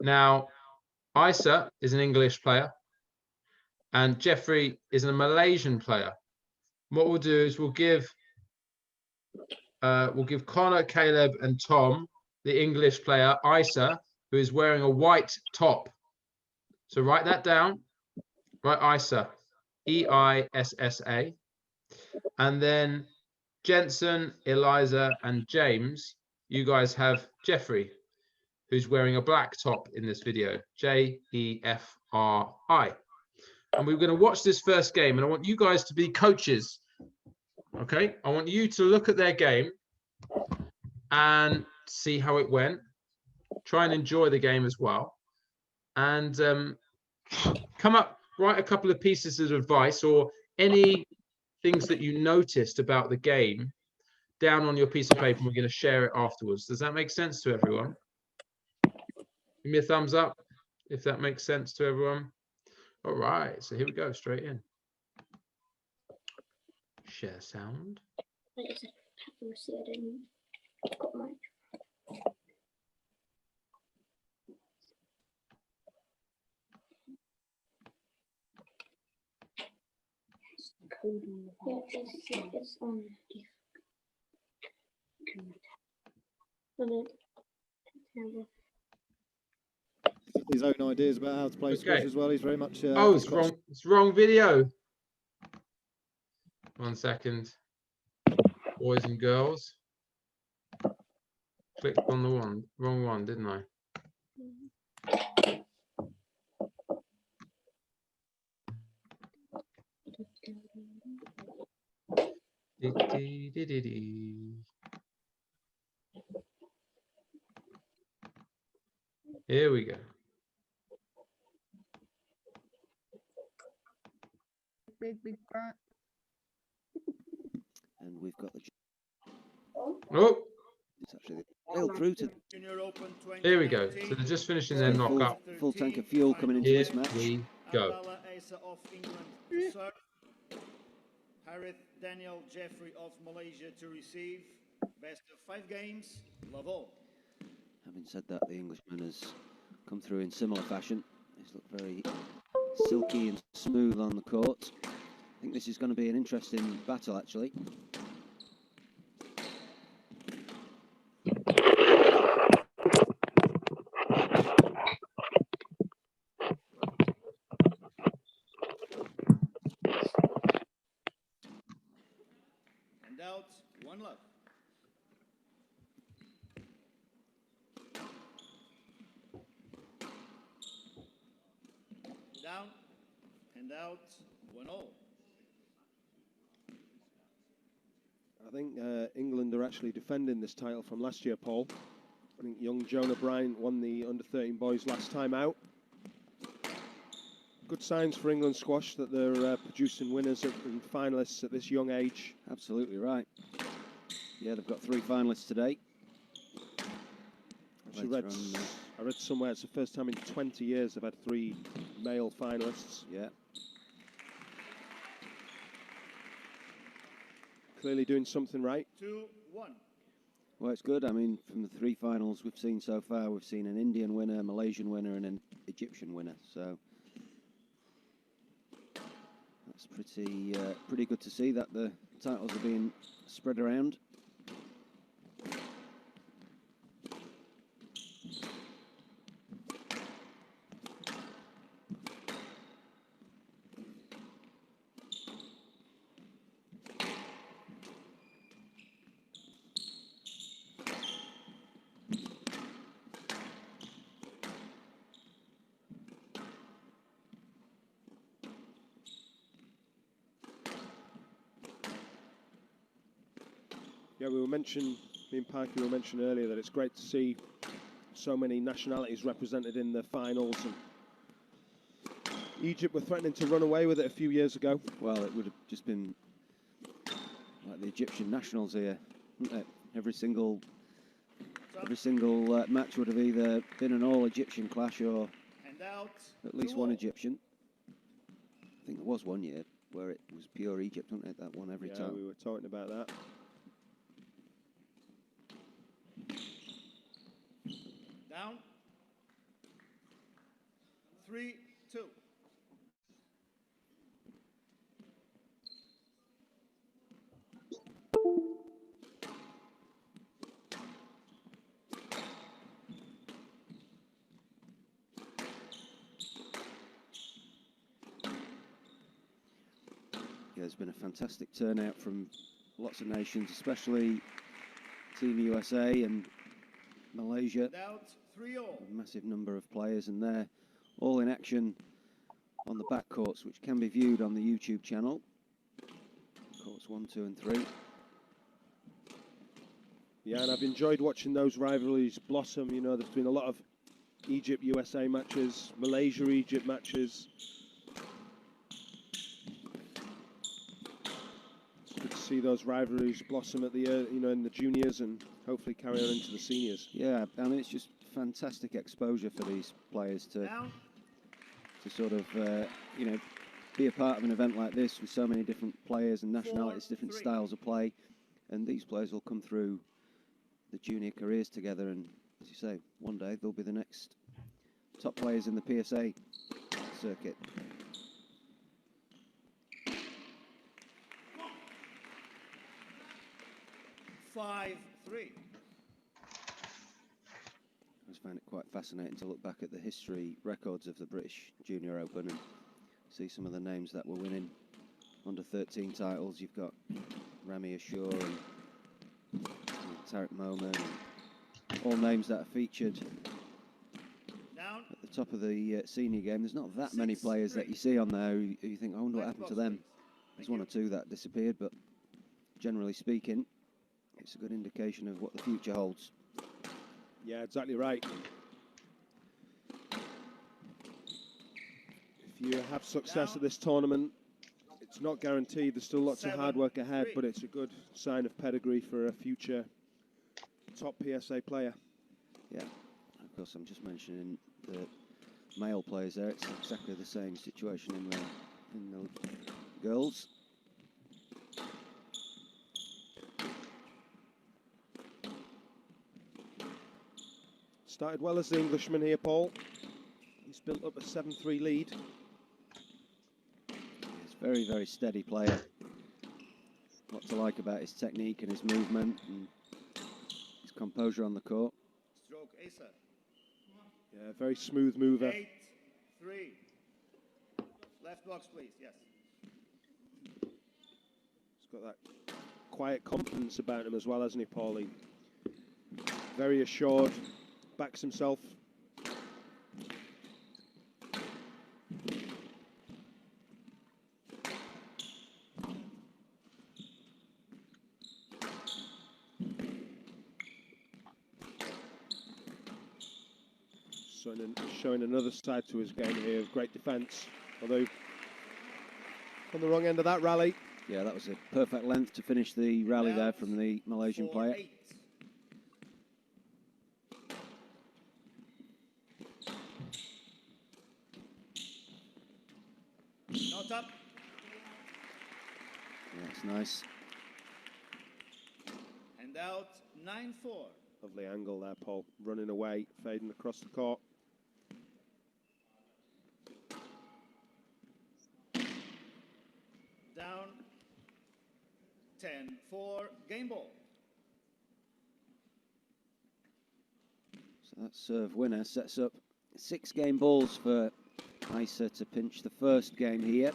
Speaker 1: Now, Isa is an English player, and Jeffrey is a Malaysian player. What we'll do is we'll give Connor, Caleb, and Tom the English player Isa, who is wearing a white top. So write that down. Write Isa, Eissa, and then Jensen, Eliza, and James. You guys have Jeffrey, who's wearing a black top in this video. Jefri. and we're going to watch this first game, and I want you guys to be coaches. Okay, I want you to look at their game and see how it went. Try and enjoy the game as well, and write a couple of pieces of advice or any things that you noticed about the game down on your piece of paper, and we're going to share it afterwards. Does that make sense to everyone? Give me a thumbs up if that makes sense to everyone. All right, so here we go, straight in. Share sound.
Speaker 4: It's on.
Speaker 7: His own ideas about how to play squash as well. He's very much.
Speaker 1: Oh, it's wrong. It's wrong video. 1 second. Boys and girls. Clicked on the wrong one, didn't I? Here we go.
Speaker 8: Big front.
Speaker 7: And we've got the.
Speaker 1: Oh,
Speaker 7: It's actually well through to.
Speaker 1: here we go. So they're just finishing their knock-up.
Speaker 7: Full tank of fuel coming into
Speaker 1: Here
Speaker 7: this match.
Speaker 1: we go.
Speaker 9: Harith Daniel Jeffrey of Malaysia to receive. Best of 5 games. Love all.
Speaker 7: Having said that, the Englishman has come through in similar fashion. He's looked very silky and smooth on the court. I think this is going to be an interesting battle, actually.
Speaker 9: And out, 1 love. Down and out, 1-all.
Speaker 10: I think England are actually defending this title from last year, Paul. I think young Jonah Bryant won the under-13 boys last time out. Good signs for England squash that they're producing winners and finalists at this young age.
Speaker 7: Absolutely right. Yeah, they've got 3 finalists today.
Speaker 10: I read somewhere it's the first time in 20 years they've had 3 male finalists.
Speaker 7: Yeah.
Speaker 10: Clearly doing something right.
Speaker 9: 2-1.
Speaker 7: Well, it's good. I mean, from the 3 finals we've seen so far, we've seen an Indian winner, a Malaysian winner, and an Egyptian winner. So that's pretty good to see that the titles are being spread around.
Speaker 10: Yeah, me and Parky were mentioning earlier that it's great to see so many nationalities represented in the finals. And Egypt were threatening to run away with it a few years ago.
Speaker 7: Well, it would have just been like the Egyptian nationals here, wouldn't it? Every single match would have either been an all-Egyptian clash or at least one Egyptian. I think there was one year where it was pure Egypt, wasn't it? That one every time.
Speaker 10: Yeah, we were talking about that.
Speaker 9: Down. 3-2.
Speaker 7: Yeah, there's been a fantastic turnout from lots of nations, especially Team USA and Malaysia. A massive number of players, and they're all in action on the back courts, which can be viewed on the YouTube channel. Courts 1, 2 and 3.
Speaker 10: Yeah, and I've enjoyed watching those rivalries blossom. You know, there's been a lot of Egypt-USA matches, Malaysia-Egypt matches. It's good to see those rivalries blossom at the, you know, in the juniors and hopefully carry on into the seniors.
Speaker 7: Yeah, I mean, it's just fantastic exposure for these players to sort of, you know, be a part of an event like this with so many different players and nationalities, different styles of play, and these players will come through the junior careers together, and as you say, one day they'll be the next top players in the PSA circuit.
Speaker 9: Five, 3.
Speaker 7: I just find it quite fascinating to look back at the history records of the British Junior Open and see some of the names that were winning under 13 titles. You've got Rami Ashur and Tariq Momen, all names that are featured at the top of the senior game. There's not that many players that you see on there who you think, I wonder what happened to them. There's one or two that disappeared, but generally speaking, it's a good indication of what the future holds.
Speaker 10: Yeah, exactly right. If you have success at this tournament, it's not guaranteed. There's still lots of hard work ahead, but it's a good sign of pedigree for a future top PSA player.
Speaker 7: Yeah, of course, I'm just mentioning the male players there. It's exactly the same situation in the girls.
Speaker 10: Started well as the Englishman here, Paul. He's built up a 7-3 lead.
Speaker 7: He's a very, very steady player. What to like about his technique and his movement and his composure on the court.
Speaker 9: Stroke Asa.
Speaker 10: Yeah, very smooth mover.
Speaker 9: 8-3. Left box, please. Yes.
Speaker 10: He's got that quiet confidence about him as well, hasn't he, Paulie? Very assured. Backs himself. Showing another side to his game here of great defence, although on the wrong end of that rally.
Speaker 7: Yeah, that was a perfect length to finish the rally there from the Malaysian player.
Speaker 9: 4-8. Not up.
Speaker 7: Yeah, that's nice.
Speaker 9: And out 9-4.
Speaker 10: Lovely angle there, Paul. Running away, fading across the court.
Speaker 9: Down 10-4. Game ball.
Speaker 7: So that serve winner sets up 6 game balls for Isa to pinch the first game here.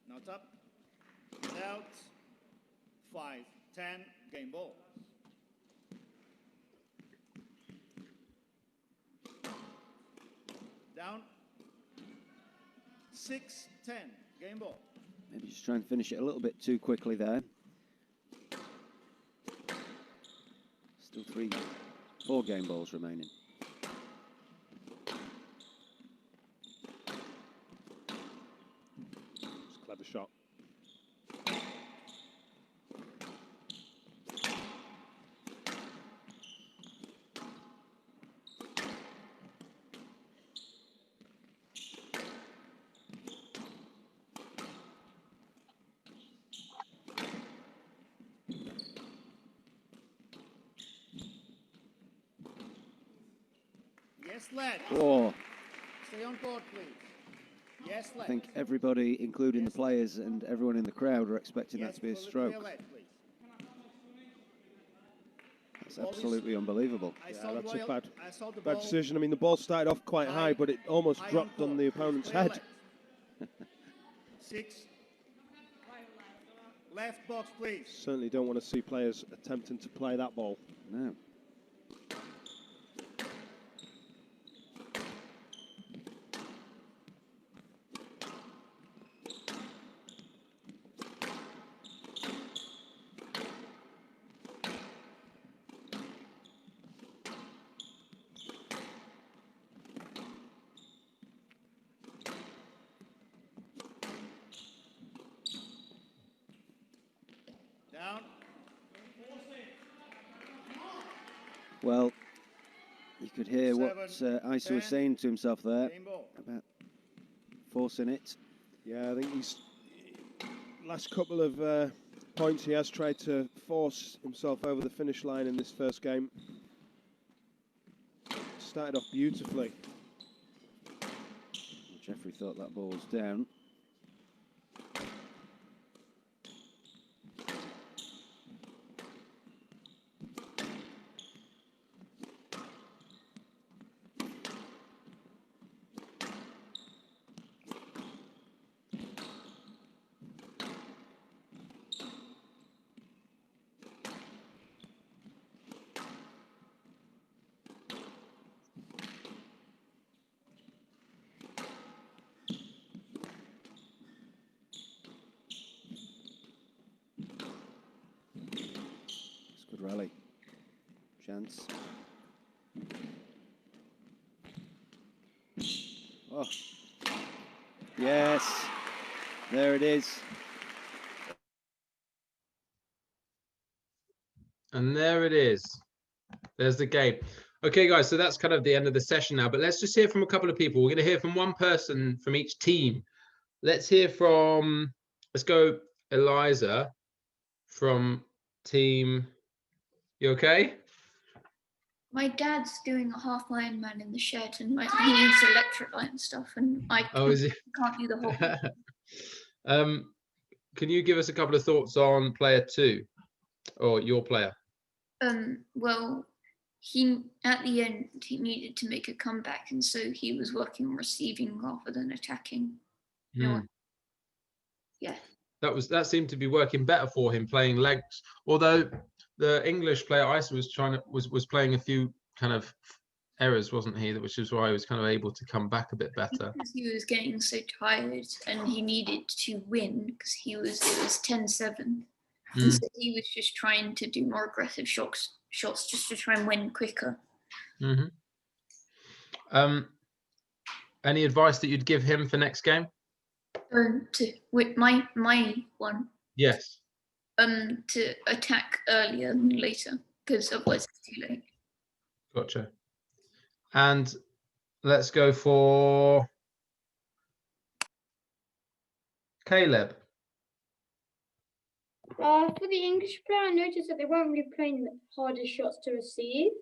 Speaker 9: Not up. And out 5-10. Game ball. Down 6-10. Game ball.
Speaker 7: Maybe just try and finish it a little bit too quickly there. Still 4 game balls remaining.
Speaker 10: It's a clever shot.
Speaker 9: Yes, lad.
Speaker 7: Oh,
Speaker 9: Stay on court, please. Yes,
Speaker 7: I
Speaker 9: lad.
Speaker 7: think everybody, including the players and everyone in the crowd, are expecting that to be a stroke. That's absolutely unbelievable.
Speaker 10: Yeah, that's a bad decision. I mean, the ball started off quite high, but it almost dropped on the opponent's head.
Speaker 9: 6. Left box, please.
Speaker 10: Certainly don't want to see players attempting to play that ball.
Speaker 7: No. Well, you could hear what Isa was saying to himself there about forcing it.
Speaker 10: Yeah, I think he's last couple of points he has tried to force himself over the finish line in this first game. Started off beautifully.
Speaker 7: Jeffrey thought that ball was down. Good rally. Chance. Oh. Yes. There it is.
Speaker 1: And there it is. There's the game. Okay, guys, so that's kind of the end of the session now, but let's just hear from a couple of people. We're going to hear from one person from each team. Let's hear from, let's go Eliza from team. You okay?
Speaker 2: My dad's doing a half Ironman in the shed, and he needs electrolyte and stuff, and I can't do the whole thing.
Speaker 1: Can you give us a couple of thoughts on player 2 or your player?
Speaker 2: Well, he at the end he needed to make a comeback, and so he was working on receiving rather than attacking. No, yeah. That seemed to be working better for him playing legs. Although the English player Isa was playing a few kind of errors, wasn't he? Which is why he was kind of able to come back a bit better. Because he was getting so tired and he needed to win because it was 10-7. And so he was just trying to do more aggressive shots just to try and win quicker.
Speaker 1: Any advice that you'd give him for next game?
Speaker 2: With my one.
Speaker 1: Yes.
Speaker 2: To attack earlier than later, because otherwise it's too late.
Speaker 1: Gotcha. And let's go for Caleb.
Speaker 4: For the English player, I noticed that they weren't really playing the hardest shots to receive.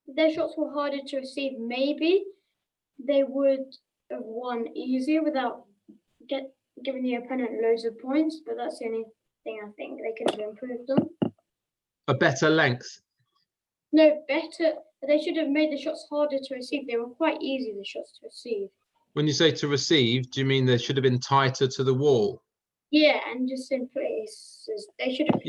Speaker 4: If their shots were harder to receive, maybe they would have won easier without giving the opponent loads of points, but that's the only thing I think they could have improved them.
Speaker 1: A better length?
Speaker 4: No, better. They should have made the shots harder to receive. They were quite easy, the shots to receive.
Speaker 1: When you say to receive, do you mean they should have been tighter to the wall?
Speaker 4: Yeah, and just in places. They should have.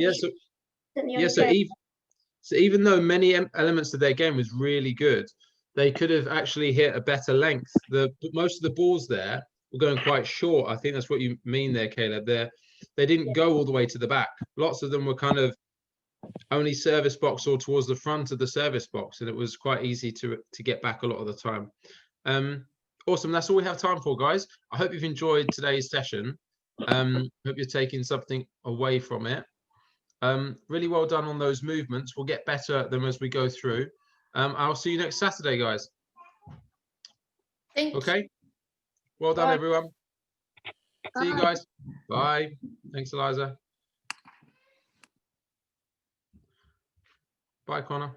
Speaker 1: So even though many elements of their game was really good, they could have actually hit a better length. Most of the balls there were going quite short. I think that's what you mean there, Caleb. They didn't go all the way to the back. Lots of them were kind of only service box or towards the front of the service box, and it was quite easy to get back a lot of the time. Awesome. That's all we have time for, guys. I hope you've enjoyed today's session. Hope you're taking something away from it. Really well done on those movements. We'll get better at them as we go through. I'll see you next Saturday, guys. Okay. Well done, everyone. See you guys. Bye. Thanks, Eliza. Bye, Connor.